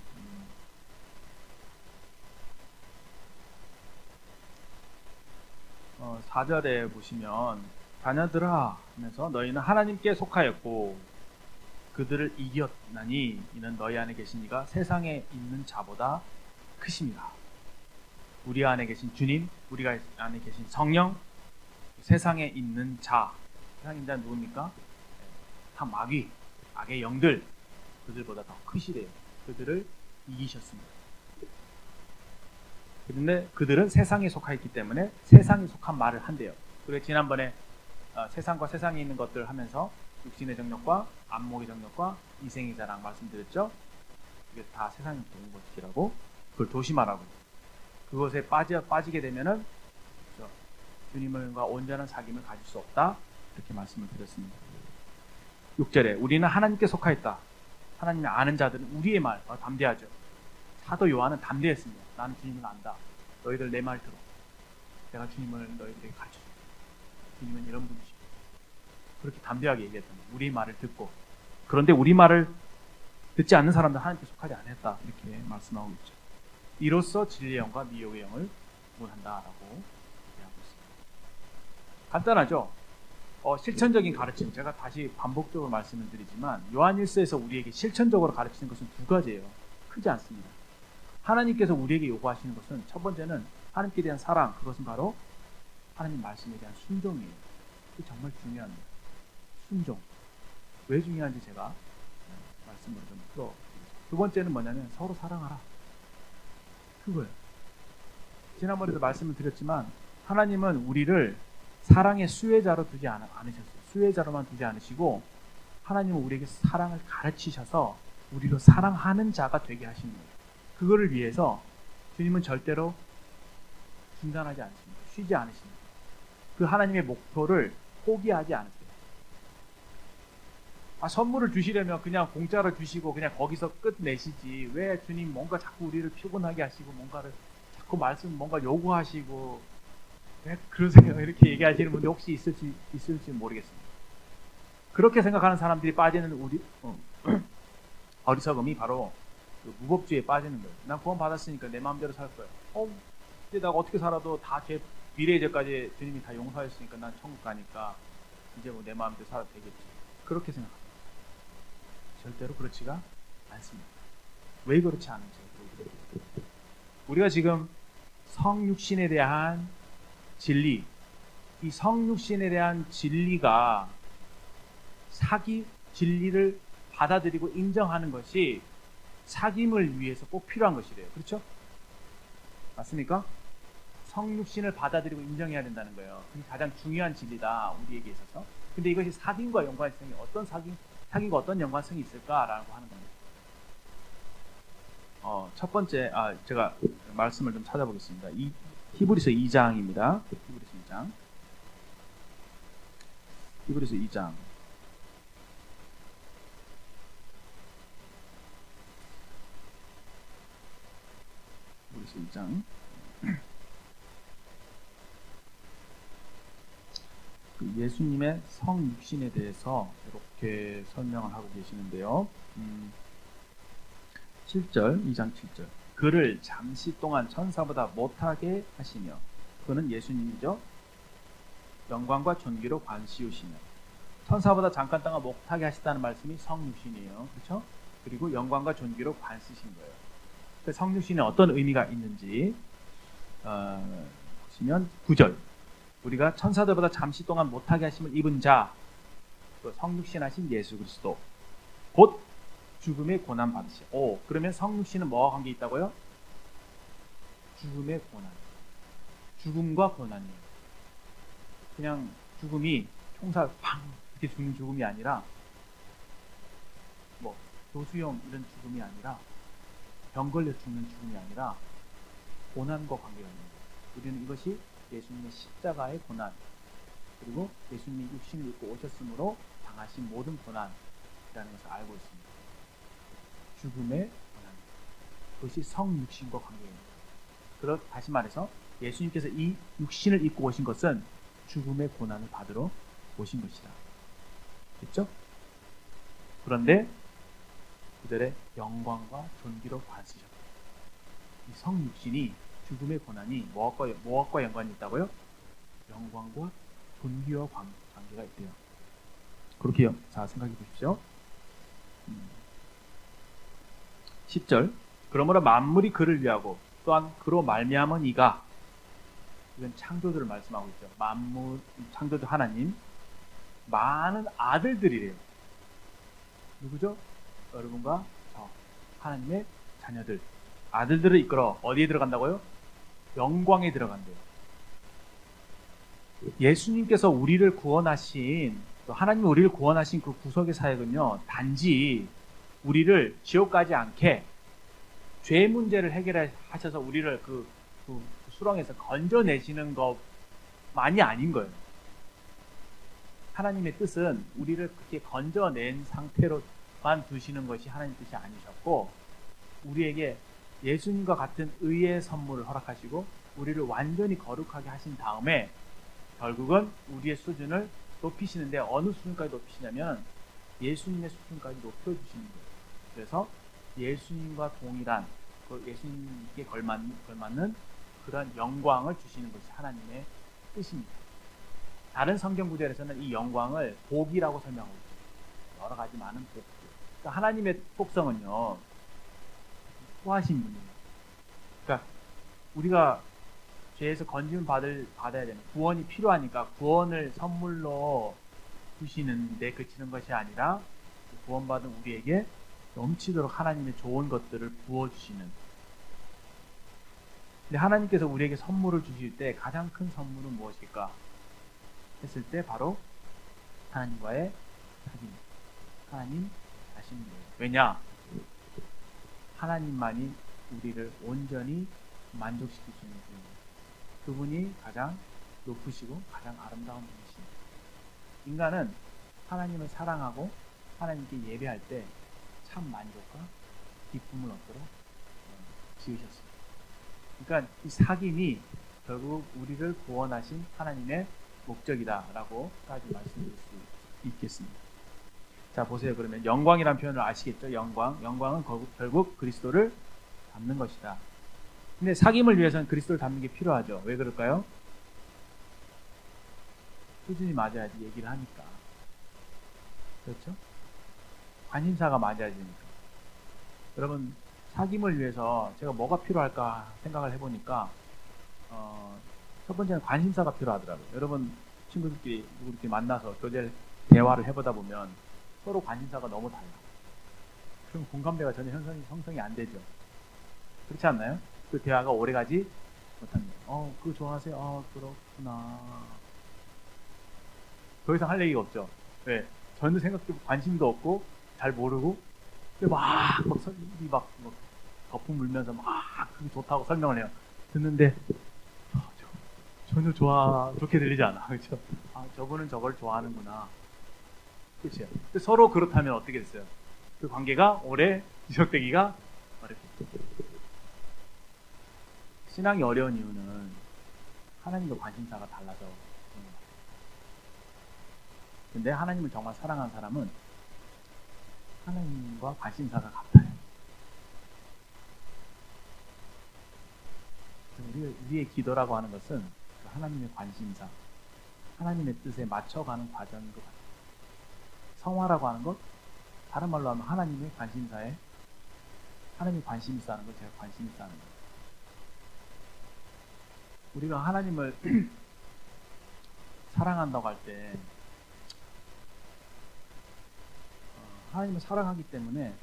4절에 보시면 자녀들아 하면서 너희는 하나님께 속하였고 그들을 이겼나니 이는 너희 안에 계신 이가 세상에 있는 자보다 크심이라. 우리 안에 계신 주님, 우리 안에 계신 성령, 세상에 있는 자. 세상에 있는 자는 누굽니까? 다 마귀, 악의 영들, 그들보다 더 크시래요. 그들을 이기셨습니다. 그런데 그들은 세상에 속하였기 때문에 세상에 속한 말을 한대요. 그리고 지난번에 세상과 세상에 있는 것들 하면서 육신의 정욕과 안목의 정욕과 이생의 자랑 말씀드렸죠. 이게 다 세상에 좋은 것이라고 그걸 조심하라고. 그것에 빠지게 되면은 주님과 온전한 사귐을 가질 수 없다. 이렇게 말씀을 드렸습니다. 6절에 우리는 하나님께 속하였다. 하나님의 아는 자들은 우리의 말 담대하죠. 사도 요한은 담대했습니다. 나는 주님을 안다. 너희들 내 말 들어. 내가 주님을 너희들에게 가르쳐줘. 주님은 이런 분이시고. 그렇게 담대하게 얘기했던 거예요. 우리 말을 듣고. 그런데 우리 말을 듣지 않는 사람들 하나님께 속하지 않았다. 이렇게 말씀하고 있죠. 이로써 진리의 영과 미혹의 영을 구분한다라고 얘기하고 있습니다. 간단하죠? 실천적인 가르침. 제가 다시 반복적으로 말씀을 드리지만 요한일서에서 우리에게 실천적으로 가르치는 것은 두 가지예요. 크지 않습니다. 하나님께서 우리에게 요구하시는 것은 첫 번째는 하나님께 대한 사랑. 그것은 바로 하나님 말씀에 대한 순종이에요. 그게 정말 중요합니다. 순종. 왜 중요한지 제가 말씀을 좀 풀어드리겠습니다. 두 번째는 뭐냐면 서로 사랑하라. 그거예요. 지난번에도 말씀을 드렸지만 하나님은 우리를 사랑의 수혜자로 두지 않으셨어요. 수혜자로만 두지 않으시고 하나님은 우리에게 사랑을 가르치셔서 우리로 사랑하는 자가 되게 하시는 거예요. 그거를 위해서 주님은 절대로 중단하지 않습니다. 쉬지 않으십니다. 그 하나님의 목표를 포기하지 않으세요. 선물을 주시려면 그냥 공짜로 주시고 그냥 거기서 끝내시지. 왜 주님 뭔가 자꾸 우리를 피곤하게 하시고 뭔가를 자꾸 뭔가 요구하시고 왜 그러세요? 이렇게 얘기하시는 분들 혹시 있을지 모르겠습니다. 그렇게 생각하는 사람들이 빠지는 어리석음이 바로 그 무법주의에 빠지는 거예요. 난 구원 받았으니까 내 마음대로 살 거예요. 이제 내가 어떻게 살아도 다 제 미래의 죄까지 주님이 다 용서하셨으니까 난 천국 가니까 이제 뭐 내 마음대로 살아도 되겠지. 그렇게 생각합니다. 절대로 그렇지가 않습니다. 왜 그렇지 않은지. 우리가 지금 성육신에 대한 진리, 이 성육신에 대한 진리가 진리를 받아들이고 인정하는 것이 사귐을 위해서 꼭 필요한 것이래요. 그렇죠? 맞습니까? 성육신을 받아들이고 인정해야 된다는 거예요. 그게 가장 중요한 진리다, 우리에게 있어서. 근데 이것이 사귐과 연관성이 어떤 사귐과 어떤 연관성이 있을까라고 하는 겁니다. 첫 번째, 제가 말씀을 좀 찾아보겠습니다. 히브리서 2장입니다. 히브리서 2장. 히브리서 2장. 그 예수님의 성육신에 대해서 이렇게 설명을 하고 계시는데요. 7절, 2장 7절. 그를 잠시 동안 천사보다 못하게 하시며, 그는 예수님이죠. 영광과 존귀로 관시우시며. 천사보다 잠깐 동안 목타게 하셨다는 말씀이 성육신이에요. 그렇죠? 그리고 영광과 존귀로 관쓰신 거예요. 그 성육신에 어떤 의미가 있는지 보시면 9절. 우리가 천사들보다 잠시 동안 못하게 하심을 입은 자, 그 성육신하신 예수 그리스도, 곧 죽음의 고난 받으시. 그러면 성육신은 뭐와 관계 있다고요? 죽음의 고난. 죽음과 고난이에요. 그냥 죽음이 총살 팡 이렇게 죽는 죽음이 아니라 뭐 조수용 이런 죽음이 아니라 병 걸려 죽는 죽음이 아니라 고난과 관계가 있는 거예요. 우리는 이것이 예수님의 십자가의 고난, 그리고 예수님이 육신을 입고 오셨으므로 당하신 모든 고난이라는 것을 알고 있습니다. 죽음의 고난, 그것이 성육신과 관계가 있는 거예요. 다시 말해서 예수님께서 이 육신을 입고 오신 것은 죽음의 고난을 받으러 오신 것이다. 됐죠? 그런데 9절에 영광과 존귀로 관쓰셨다. 이 성육신이 죽음의 고난이 무엇과 연관이 있다고요? 영광과 존귀와 관계가 있대요. 그렇게요. 자, 생각해 보십시오. 10절. 그러므로 만물이 그를 위하고 또한 그로 말미암은 이가, 이건 창조주를 말씀하고 있죠. 만물, 창조주 하나님, 많은 아들들이래요. 누구죠? 여러분과 저, 하나님의 자녀들, 아들들을 이끌어 어디에 들어간다고요? 영광에 들어간대요. 예수님께서 우리를 구원하신, 하나님이 우리를 구원하신 그 구속의 사역은요, 단지 우리를 지옥 가지 않게 죄 문제를 해결하셔서 우리를 그 수렁에서 건져내시는 것만이 아닌 거예요. 하나님의 뜻은 우리를 그렇게 건져낸 상태로만 두시는 것이 하나님 뜻이 아니셨고, 우리에게 예수님과 같은 의의 선물을 허락하시고 우리를 완전히 거룩하게 하신 다음에 결국은 우리의 수준을 높이시는데, 어느 수준까지 높이시냐면 예수님의 수준까지 높여주시는 거예요. 그래서 예수님과 동일한, 예수님께 걸맞는 그런 영광을 주시는 것이 하나님의 뜻입니다. 다른 성경 구절에서는 이 영광을 복이라고 설명하고 있죠. 여러 가지 많은 복들. 그러니까 하나님의 속성은요, 후하신 분이에요. 그러니까 우리가 죄에서 건짐을 받아야 되는, 구원이 필요하니까 구원을 선물로 주시는데 그치는 것이 아니라 구원받은 우리에게 넘치도록 하나님의 좋은 것들을 부어주시는. 근데 하나님께서 우리에게 선물을 주실 때 가장 큰 선물은 무엇일까 했을 때 바로 하나님과의 사귐, 하나님 자신이에요. 왜냐? 하나님만이 우리를 온전히 만족시킬 수 있는 분이에요. 그분이 가장 높으시고 가장 아름다운 분이십니다. 인간은 하나님을 사랑하고 하나님께 예배할 때 참 만족과 기쁨을 얻도록 지으셨습니다. 그러니까 이 사귐이 결국 우리를 구원하신 하나님의 목적이다라고까지 말씀드릴 수 있겠습니다. 자, 보세요. 그러면 영광이라는 표현을 아시겠죠? 영광은 결국 그리스도를 담는 것이다. 근데 사귐을 위해서는 그리스도를 담는 게 필요하죠. 왜 그럴까요? 수준이 맞아야지 얘기를 하니까. 그렇죠? 관심사가 맞아야 되니까. 여러분, 사귐을 위해서 제가 뭐가 필요할까 생각을 해보니까 첫 번째는 관심사가 필요하더라고요. 여러분, 친구들끼리 누구들끼리 만나서 교제를 대화를 해보다 보면 서로 관심사가 너무 달라. 그럼 공감대가 전혀 형성이 안 되죠. 그렇지 않나요? 그 대화가 오래가지 못합니다. 그거 좋아하세요? 그렇구나. 더 이상 할 얘기가 없죠. 왜? 전혀 관심도 없고 잘 모르고 막 거품 물면서 막 그게 좋다고 설명을 해요. 듣는데 전혀 좋게 들리지 않아. 그렇죠? 저분은 저걸 좋아하는구나. 그렇죠? 서로 그렇다면 어떻게 됐어요? 그 관계가 오래 지속되기가 어렵겠죠. 신앙이 어려운 이유는 하나님과 관심사가 달라서 그런 거예요. 근데 하나님을 정말 사랑하는 사람은 하나님과 관심사가 같아요. 우리의 기도라고 하는 것은 하나님의 관심사, 하나님의 뜻에 맞춰가는 과정인 것 같아요. 성화라고 하는 것, 다른 말로 하면 하나님의 관심사에 하나님이 관심 있어 하는 것, 제가 관심 있어 하는 것. 우리가 하나님을 사랑한다고 할 때 하나님을 사랑하기 때문에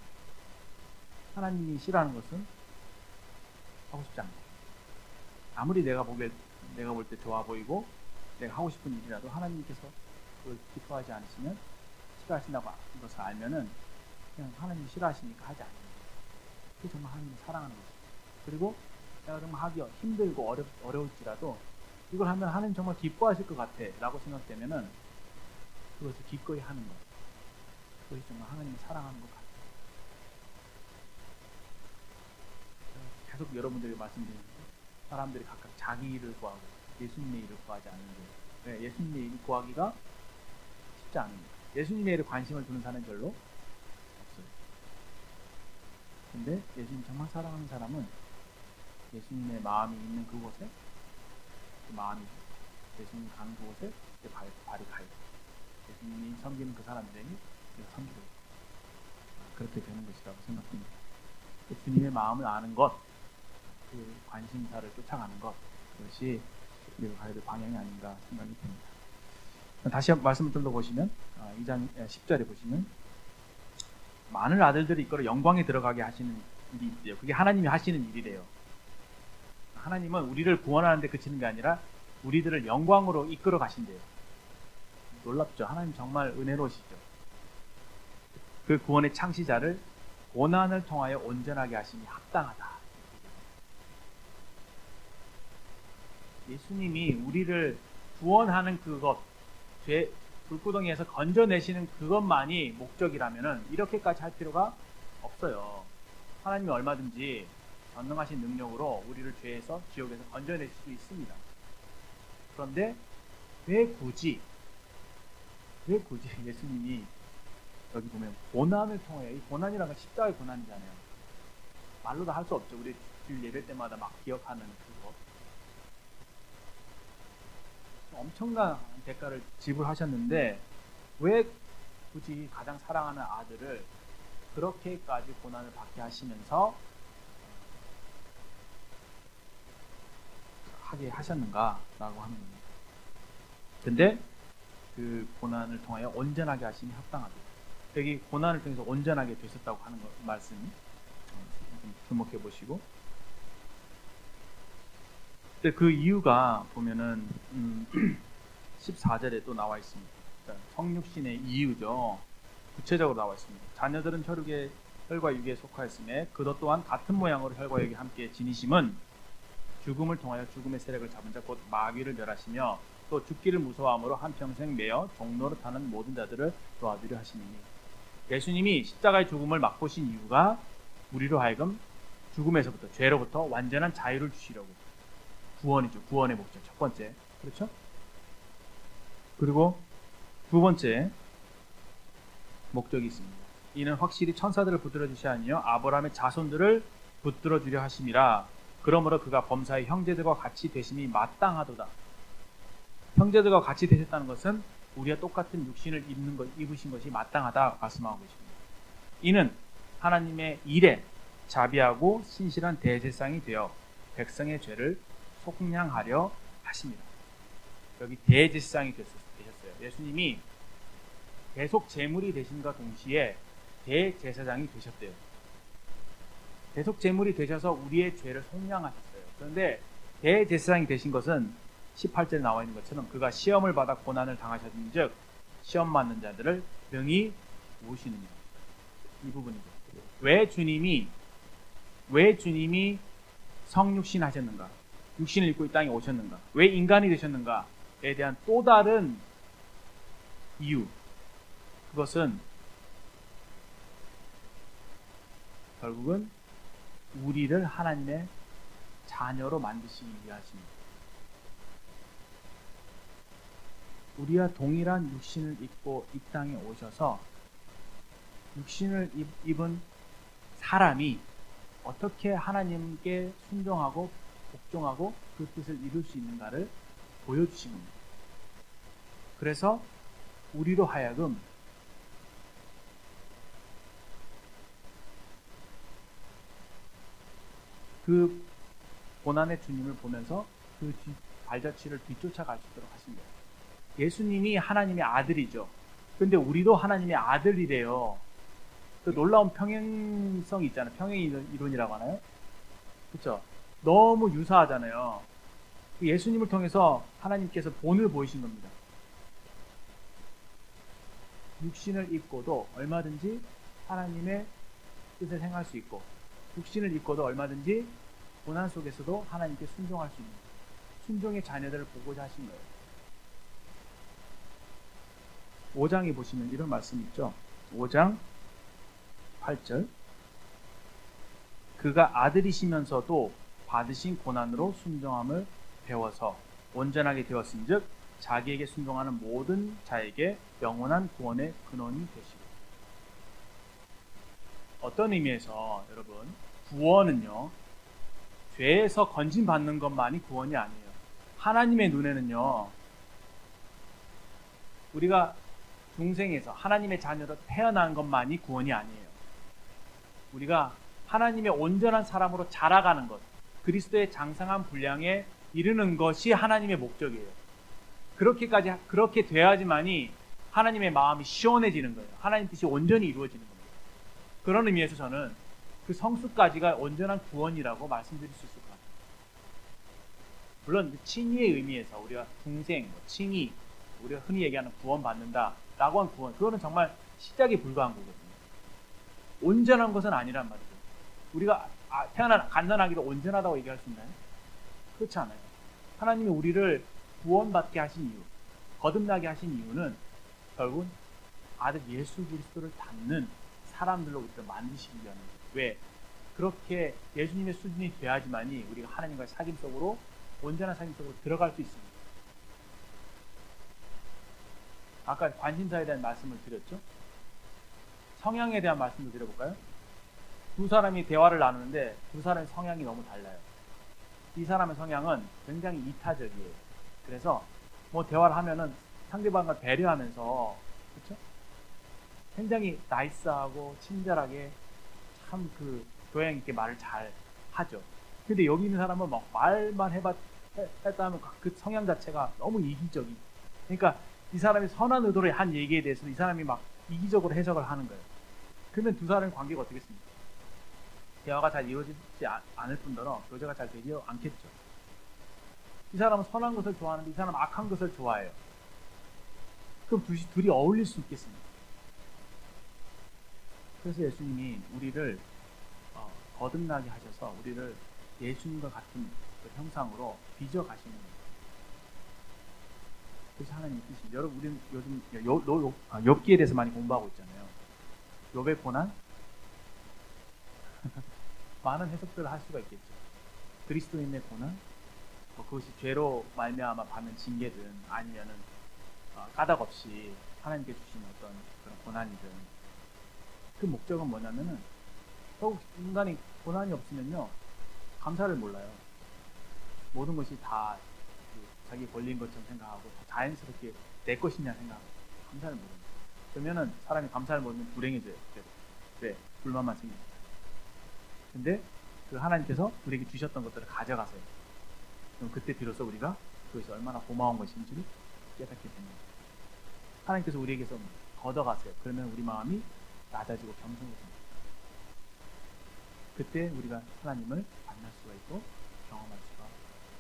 하나님이 싫어하는 것은 하고 싶지 않고, 아무리 내가 볼 때 좋아 보이고 내가 하고 싶은 일이라도 하나님께서 그걸 기뻐하지 않으시면, 싫어하신다고 하는 것을 알면은 그냥 하나님이 싫어하시니까 하지 않는 거예요. 그게 정말 하나님을 사랑하는 거죠. 그리고 내가 정말 하기 힘들고 어려울지라도 이걸 하면 하나님 정말 기뻐하실 것 같아 라고 생각되면은 그것을 기꺼이 하는 것, 그것이 정말 하나님을 사랑하는 것 같아요. 계속 여러분들에게 말씀드리는데, 사람들이 각각 자기 일을 구하고 예수님의 일을 구하지 않는데, 네, 예수님의 일을 구하기가 쉽지 않습니다. 예수님의 일에 관심을 두는 사람은 별로 없어요. 근데 예수님 정말 사랑하는 사람은 예수님의 마음이 있는 그곳에, 그 마음이 예수님 가는 그곳에 발이 가요. 예수님이 섬기는 그 사람들이 섬기고 그렇게 되는 것이라고 생각합니다. 주님의 마음을 아는 것, 그 관심사를 쫓아가는 것, 그것이 우리가 가야 될 방향이 아닌가 생각이 듭니다. 다시 말씀을 좀 더 보시면 2장 10절에 보시면, 많은 아들들을 이끌어 영광에 들어가게 하시는 일이 있대요. 그게 하나님이 하시는 일이래요. 하나님은 우리를 구원하는 데 그치는 게 아니라 우리들을 영광으로 이끌어 가신대요. 놀랍죠? 하나님 정말 은혜로우시죠? 그 구원의 창시자를 고난을 통하여 온전하게 하심이 합당하다. 예수님이 우리를 구원하는 그것, 죄 불구덩이에서 건져내시는 그것만이 목적이라면은 이렇게까지 할 필요가 없어요. 하나님이 얼마든지 전능하신 능력으로 우리를 죄에서, 지옥에서 건져낼 수 있습니다. 그런데 왜 굳이 예수님이 여기 보면 고난을 통하여, 이 고난이라는 건 십자가의 고난이잖아요. 말로도 할 수 없죠. 우리 주일 예배 때마다 막 기억하는 그거. 엄청난 대가를 지불하셨는데 왜 굳이 가장 사랑하는 아들을 그렇게까지 고난을 받게 하시면서 하게 하셨는가라고 하는 겁니다. 근데 그 고난을 통하여 온전하게 하심이 합당하다. 여기 고난을 통해서 온전하게 되셨다고 하는 말씀 좀 주목해 보시고, 근데 그 이유가 보면은 14절에 또 나와 있습니다. 성육신의 이유죠. 구체적으로 나와 있습니다. 자녀들은 혈과 육에 속하였음에 그도 또한 같은 모양으로 혈과 육이 함께 지니심은 죽음을 통하여 죽음의 세력을 잡은 자 곧 마귀를 멸하시며 또 죽기를 무서워함으로 한평생 매어 종로로 타는 모든 자들을 도와주려 하심이니. 예수님이 십자가의 죽음을 맛보신 이유가 우리로 하여금 죽음에서부터, 죄로부터 완전한 자유를 주시려고. 구원이죠. 구원의 목적 첫 번째. 그렇죠? 그리고 두 번째 목적이 있습니다. 이는 확실히 천사들을 붙들어 주시 아니요 아브라함의 자손들을 붙들어 주려 하심이라. 그러므로 그가 범사의 형제들과 같이 되심이 마땅하도다. 형제들과 같이 되셨다는 것은 우리와 똑같은 육신을 입으신 것이 마땅하다 말씀하고 계십니다. 이는 하나님의 일에 자비하고 신실한 대제사장이 되어 백성의 죄를 속량하려 하십니다. 여기 대제사장이 되셨어요. 예수님이 계속 제물이 되신과 동시에 대제사장이 되셨대요. 계속 제물이 되셔서 우리의 죄를 속량하셨어요. 그런데 대제사장이 되신 것은 18절에 나와 있는 것처럼 그가 시험을 받아 고난을 당하셨은즉 시험 맞는 자들을 능히 모시느니라. 이 부분이죠. 왜 주님이 성육신 하셨는가? 육신을 입고 이 땅에 오셨는가? 왜 인간이 되셨는가에 대한 또 다른 이유, 그것은 결국은 우리를 하나님의 자녀로 만드시기 위하십니다. 우리와 동일한 육신을 입고 이 땅에 오셔서 육신을 입은 사람이 어떻게 하나님께 순종하고 복종하고 그 뜻을 이룰 수 있는가를 보여주신 겁니다. 그래서 우리로 하여금 그 고난의 주님을 보면서 그 발자취를 뒤쫓아갈 수 있도록 하신 거예요. 예수님이 하나님의 아들이죠. 근데 우리도 하나님의 아들이래요. 그 놀라운 평행성이 있잖아요. 평행 이론이라고 하나요? 그렇죠? 너무 유사하잖아요. 예수님을 통해서 하나님께서 본을 보이신 겁니다. 육신을 입고도 얼마든지 하나님의 뜻을 행할 수 있고, 육신을 입고도 얼마든지 고난 속에서도 하나님께 순종할 수 있는 순종의 자녀들을 보고자 하신 거예요. 5장에 보시면 이런 말씀이 있죠. 5장 8절, 그가 아들이시면서도 받으신 고난으로 순종함을 배워서 온전하게 되었은즉 자기에게 순종하는 모든 자에게 영원한 구원의 근원이 되시고. 어떤 의미에서 여러분, 구원은요, 죄에서 건진받는 것만이 구원이 아니에요. 하나님의 눈에는요, 우리가 중생에서 하나님의 자녀로 태어난 것만이 구원이 아니에요. 우리가 하나님의 온전한 사람으로 자라가는 것, 그리스도의 장성한 분량에 이르는 것이 하나님의 목적이에요. 그렇게 돼야지만이 하나님의 마음이 시원해지는 거예요. 하나님 뜻이 온전히 이루어지는 겁니다. 그런 의미에서 저는 그 성수까지가 온전한 구원이라고 말씀드릴 수 있을 것 같아요. 물론 칭의의 의미에서 우리가 중생, 칭의, 우리가 흔히 얘기하는 구원받는다 라고 한 구원, 그거는 정말 시작에 불과한 거거든요. 온전한 것은 아니란 말이죠. 우리가 태어난 간단하기도 온전하다고 얘기할 수 있나요? 그렇지 않아요. 하나님이 우리를 구원받게 하신 이유, 거듭나게 하신 이유는 결국은 아들 예수 그리스도를 닮는 사람들로 우리를 만드시기 위한 거예요. 왜? 그렇게 예수님의 수준이 돼야지만이 우리가 하나님과의 사귐 속으로, 온전한 사귐 속으로 들어갈 수 있습니다. 아까 관심사에 대한 말씀을 드렸죠? 성향에 대한 말씀도 드려볼까요? 두 사람이 대화를 나누는데 두 사람의 성향이 너무 달라요. 이 사람의 성향은 굉장히 이타적이에요. 그래서 뭐 대화를 하면은 상대방을 배려하면서, 그렇죠? 굉장히 나이스하고 친절하게 참 그 교양 있게 말을 잘 하죠. 근데 여기 있는 사람은 막 말만 했다 하면 그 성향 자체가 너무 이기적인. 그러니까 이 사람이 선한 의도로 한 얘기에 대해서 이 사람이 막 이기적으로 해석을 하는 거예요. 그러면 두 사람의 관계가 어떻겠습니까? 대화가 잘 이루어지지 않을 뿐더러 교제가 잘 되지 않겠죠. 이 사람은 선한 것을 좋아하는데 이 사람은 악한 것을 좋아해요. 그럼 둘이 어울릴 수 있겠습니까? 그래서 예수님이 우리를 거듭나게 하셔서 우리를 예수님과 같은 그 형상으로 빚어 가시는 거예요. 그래서 하나님의 뜻이, 여러분 우리는 요즘 욥기에 대해서 많이 공부하고 있잖아요. 욥의 고난? 많은 해석들을 할 수가 있겠죠. 그리스도인의 고난? 그것이 죄로 말미암아 받는 징계든 아니면은 까닭 없이 하나님께 주신 어떤 그런 고난이든, 그 목적은 뭐냐면은 결국 인간이 고난이 없으면요 감사를 몰라요. 모든 것이 다 자기 권리인 것처럼 생각하고 자연스럽게 내 것이냐 생각하고 감사를 모릅니다. 그러면은 사람이 감사를 모르면 불행해져요. 왜? 불만만 생깁니다. 근데 그 하나님께서 우리에게 주셨던 것들을 가져가세요. 그럼 그때 비로소 우리가 그것이 얼마나 고마운 것인지를 깨닫게 됩니다. 하나님께서 우리에게서 걷어가세요. 그러면 우리 마음이 낮아지고 겸손해집니다. 그때 우리가 하나님을 만날 수가 있고 경험할 수가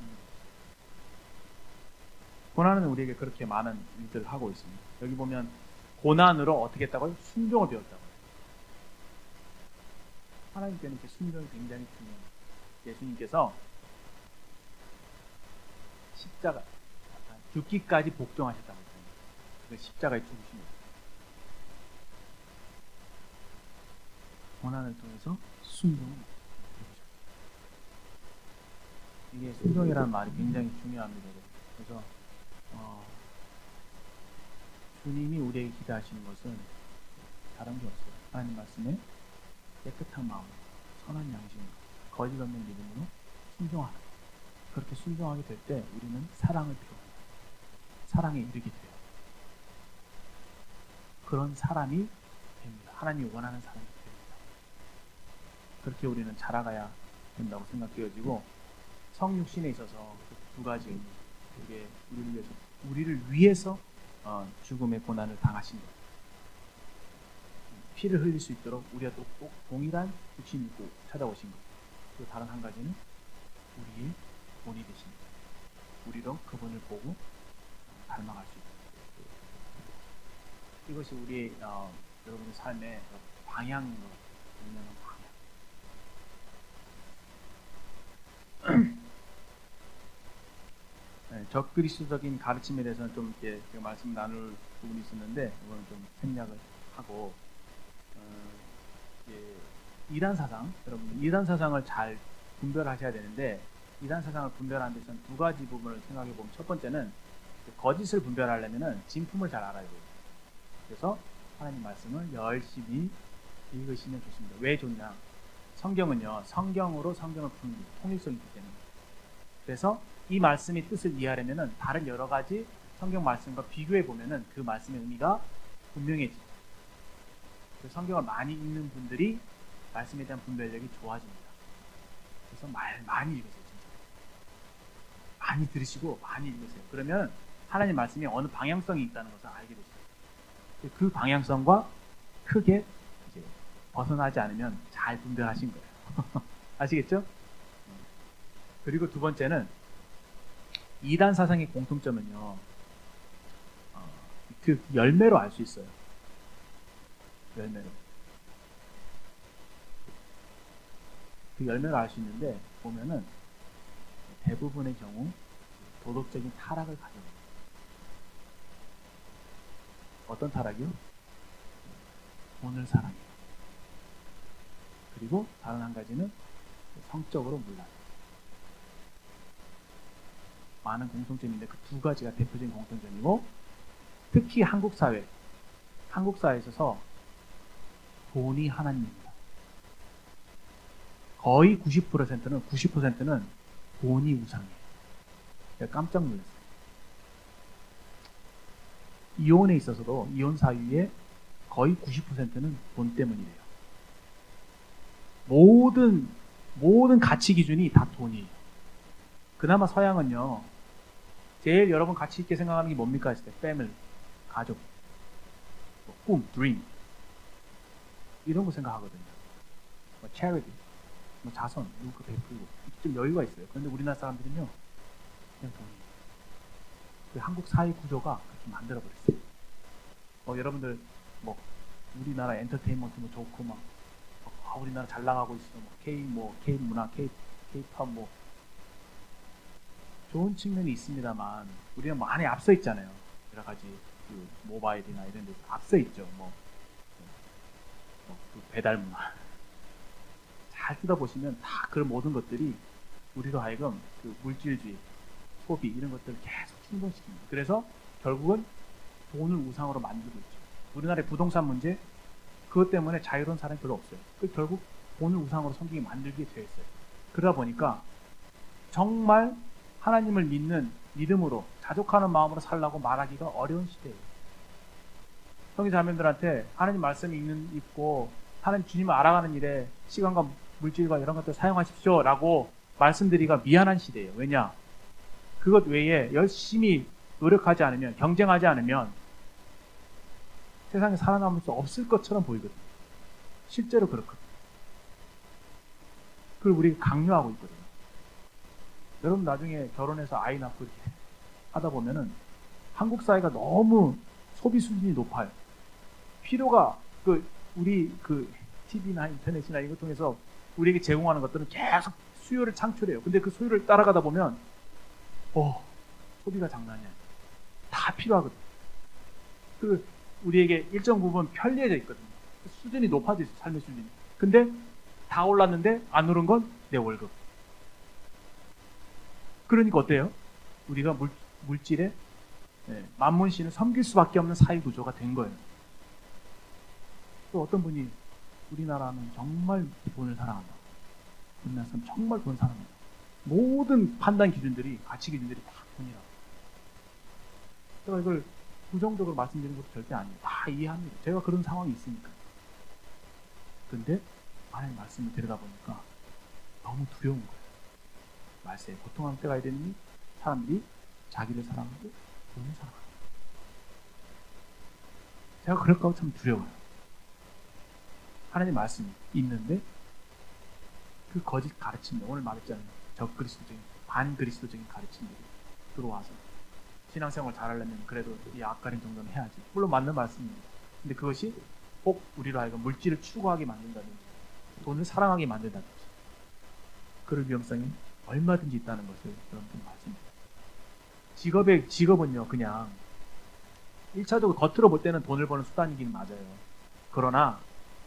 있는 거죠. 고난은 우리에게 그렇게 많은 일들을 하고 있습니다. 여기 보면 고난으로 어떻게 했다고요? 순종을 배웠다고요. 하나님께는 이렇게 순종이 굉장히 중요해요. 예수님께서 십자가, 죽기까지 복종하셨다고 했잖아요. 그 십자가에 죽으십니다. 고난을 통해서 순종을 해보셨어요. 이게 순종이라는 말이 굉장히 중요합니다. 그래서 주님이 우리에게 기대하시는 것은 다른 게 없어요. 하나님 말씀에 깨끗한 마음, 선한 양심, 거짓 없는 믿음으로 순종하는 것. 그렇게 순종하게 될 때 우리는 사랑을 배워요. 사랑에 이르게 돼요. 그런 사람이 됩니다. 하나님이 원하는 사람이 됩니다. 그렇게 우리는 자라가야 된다고 생각되어지고, 성육신에 있어서 그 두 가지 의미, 그게 우리를 위해서 죽음의 고난을 당하신 것, 피를 흘릴 수 있도록 우리와 또 동일한 육신을 입고 찾아오신 것. 또 다른 한 가지는 우리의 본이 되신 것. 우리도 그분을 보고 닮아갈 수 있도록. 이것이 우리의 여러분의 삶의 방향인 것 같아요. 분명한 방향. 네, 적그리스도적인 가르침에 대해서는 좀 이렇게 제가 말씀 나눌 부분이 있었는데, 이거는 좀 생략을 하고, 이단 사상, 여러분 이단 사상을 잘 분별하셔야 되는데, 이단 사상을 분별하는 데서는 두 가지 부분을 생각해 보면, 첫 번째는 거짓을 분별하려면은 진품을 잘 알아야 돼요. 그래서 하나님 말씀을 열심히 읽으시면 좋습니다. 왜 좋냐? 성경은요, 성경으로 성경을 푸는 통일성이 있기 때문에. 그래서 이 말씀의 뜻을 이해하려면은 다른 여러 가지 성경 말씀과 비교해 보면은 그 말씀의 의미가 분명해지죠. 그래서 성경을 많이 읽는 분들이 말씀에 대한 분별력이 좋아집니다. 그래서 많이 읽으세요. 진짜. 많이 들으시고 많이 읽으세요. 그러면 하나님 말씀이 어느 방향성이 있다는 것을 알게 되시죠. 그 방향성과 크게 이제 벗어나지 않으면 잘 분별하신 거예요. 아시겠죠? 그리고 두 번째는 이단 사상의 공통점은요, 그 열매로 알 수 있어요. 열매로. 그 열매로 알 수 있는데, 보면은 대부분의 경우 도덕적인 타락을 가져옵니다. 어떤 타락이요? 돈을 사랑해요. 그리고 다른 한 가지는 성적으로 물러요. 많은 공통점인데 그 두 가지가 대표적인 공통점이고, 특히 한국 사회에 있어서 돈이 하나님입니다. 거의 90%는 돈이 우상이에요. 제가 깜짝 놀랐어요. 이혼에 있어서도 이혼 사유의 거의 90%는 돈 때문이래요. 모든 가치 기준이 다 돈이에요. 그나마 서양은요, 제일 여러분 가치 있게 생각하는 게 뭡니까 했을 때, 패밀리, 가족, 꿈, 드림, 이런 거 생각하거든요. charity, 자선, 누구 베풀고, 좀 여유가 있어요. 그런데 우리나라 사람들은요, 그냥 돈이에요. 그 한국 사회 구조가 그렇게 만들어버렸어요. 여러분들 우리나라 엔터테인먼트 좋고 우리나라 잘 나가고 있어, K 문화, K-팝 좋은 측면이 있습니다만, 우리는 많이 앞서 있잖아요. 여러 가지 그 모바일이나 이런 데서 앞서 있죠. 그 배달 문화. 잘 뜯어보시면 다 그런 모든 것들이 우리로 하여금 그 물질주의, 소비 이런 것들을 계속 충족시킵니다. 그래서 결국은 돈을 우상으로 만들고 있죠. 우리나라의 부동산 문제, 그것 때문에 자유로운 사람이 별로 없어요. 결국 돈을 우상으로 성경이 만들게 되어 있어요. 그러다 보니까 정말 하나님을 믿는 믿음으로 자족하는 마음으로 살라고 말하기가 어려운 시대예요. 형제 자매들한테 하나님 말씀이 있고 하나님 주님을 알아가는 일에 시간과 물질과 이런 것들 사용하십시오 라고 말씀드리기가 미안한 시대예요. 왜냐? 그것 외에 열심히 노력하지 않으면, 경쟁하지 않으면 세상에 살아남을 수 없을 것처럼 보이거든요. 실제로 그렇거든요. 그걸 우리가 강요하고 있거든요. 여러분 나중에 결혼해서 아이 낳고 이렇게 하다 보면은 한국 사회가 너무 소비 수준이 높아요. 필요가 우리 TV나 인터넷이나 이걸 통해서 우리에게 제공하는 것들은 계속 수요를 창출해요. 근데 그 수요를 따라가다 보면 소비가 장난이 아니에요. 다 필요하거든요. 우리에게 일정 부분 편리해져 있거든요. 수준이 높아져 있어요. 삶의 수준이. 근데 다 올랐는데 안 오른 건 내 월급. 그러니까 어때요? 우리가 물질에 만문신을 섬길 수밖에 없는 사회 구조가 된 거예요. 또 어떤 분이 우리나라는 정말 돈을 사랑한다. 우리나라 사람 정말 돈 사랑한다. 모든 판단 기준들이, 가치 기준들이 다 돈이라고. 제가 이걸 부정적으로 말씀드리는 것도 절대 아니에요. 다 이해합니다. 제가 그런 상황이 있으니까. 근데 하나님 말씀을 들여다 보니까 너무 두려운 거예요. 말세에 고통하는 때가 되니 사람들이 자기를 사랑하고 돈을 사랑합니다. 제가 그럴까 봐 참 두려워요. 하나님 말씀이 있는데 그 거짓 가르침들, 오늘 말했잖아요. 적그리스도적인, 반그리스도적인 가르침들이 들어와서 신앙생활 잘하려면 그래도 이 앞가림 정도는 해야지. 물론 맞는 말씀입니다. 근데 그것이 꼭 우리로 하여금 물질을 추구하게 만든다든지 돈을 사랑하게 만든다든지 그럴 위험성이 얼마든지 있다는 것을 여러분들 말씀드립니다. 직업은요 그냥 1차적으로 겉으로 볼 때는 돈을 버는 수단이긴 맞아요. 그러나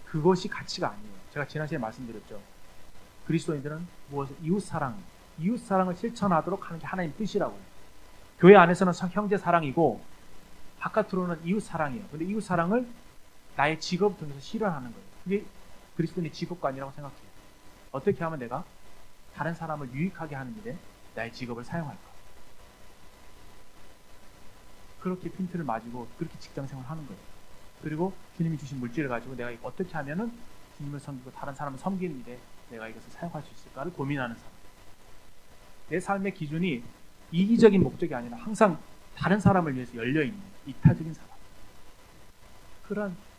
그것이 가치가 아니에요. 제가 지난 시간에 말씀드렸죠. 그리스도인들은 무엇을 이웃사랑을 실천하도록 하는 게 하나님 뜻이라고요. 교회 안에서는 형제 사랑이고 바깥으로는 이웃 사랑이에요. 근데 이웃 사랑을 나의 직업을 통해서 실현하는 거예요. 그게 그리스도인의 직업관이라고 생각해요. 어떻게 하면 내가 다른 사람을 유익하게 하는 일에 나의 직업을 사용할까? 그렇게 핀트를 맞이고 그렇게 직장생활을 하는 거예요. 그리고 주님이 주신 물질을 가지고 내가 어떻게 하면은 주님을 섬기고 다른 사람을 섬기는 일에 내가 이것을 사용할 수 있을까를 고민하는 사람. 내 삶의 기준이 이기적인 목적이 아니라 항상 다른 사람을 위해서 열려있는 이타적인 사람.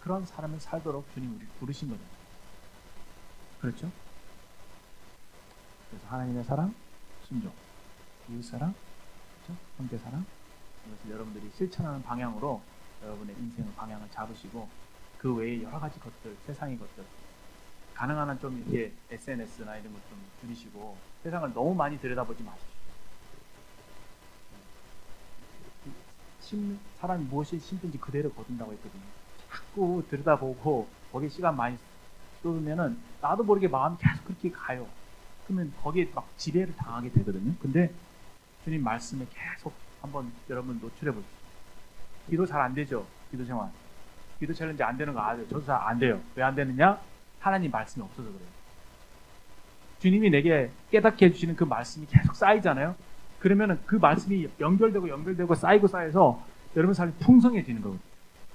그런 사람을 살도록 주님 우리를 부르신 거잖아요. 그렇죠? 그래서 하나님의 사랑, 순종, 이웃 사랑, 그렇죠? 형제 사랑, 이것을 여러분들이 실천하는 방향으로 여러분의 인생의 방향을 잡으시고 그 외에 여러 가지 것들, 세상의 것들 가능한 한 좀 이렇게 SNS나 이런 것 좀 줄이시고 세상을 너무 많이 들여다보지 마십시오. 사람이 무엇이 심든지 그대로 거둔다고 했거든요. 자꾸 들여다보고 거기에 시간 많이 쏟으면은 나도 모르게 마음이 계속 그렇게 가요. 그러면 거기에 막 지배를 당하게 되거든요. 근데 주님 말씀에 계속 한번 여러분 노출해 보십시오. 기도 잘 안 되죠? 기도 생활. 기도 챌린지 안 되는 거 아세요? 저도 잘 안 돼요. 왜 안 되느냐? 하나님 말씀이 없어서 그래요. 주님이 내게 깨닫게 해주시는 그 말씀이 계속 쌓이잖아요. 그러면은 그 말씀이 연결되고 쌓여서 여러분 삶이 풍성해지는 거거든요.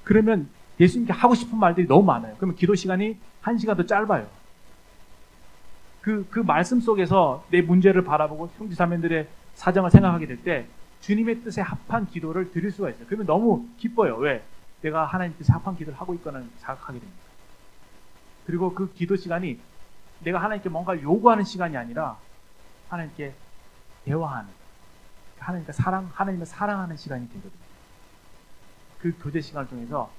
그러면 예수님께 하고 싶은 말들이 너무 많아요. 그러면 기도 시간이 1시간 더 짧아요. 그 말씀 속에서 내 문제를 바라보고 형제자매들의 사정을 생각하게 될 때 주님의 뜻에 합한 기도를 드릴 수가 있어요. 그러면 너무 기뻐요. 왜? 내가 하나님 뜻에 합한 기도를 하고 있거나 자각하게 됩니다. 그리고 그 기도 시간이 내가 하나님께 뭔가 요구하는 시간이 아니라 하나님께 대화하는, 하나님을 사랑하는 시간이 되거든요. 그 교제 시간을 통해서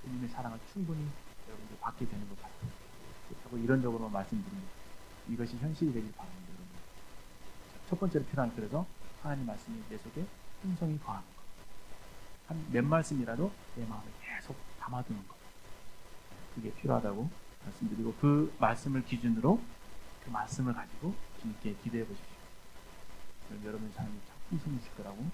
주님의 사랑을 충분히 여러분들 받게 되는 것 같아요. 그리고 이런적으로 말씀드립니다. 이것이 현실이 되길 바랍니다. 여러분. 첫 번째로 필요한 그래서 하나님 말씀이 내 속에 풍성히 거하는 것. 한 몇 말씀이라도 내 마음에 계속 담아두는 것. 그게 필요하다고 말씀드리고 그 말씀을 기준으로 그 말씀을 가지고 주님께 기도해 보십시오. 여러분의 삶이 참 풍성해질 거라고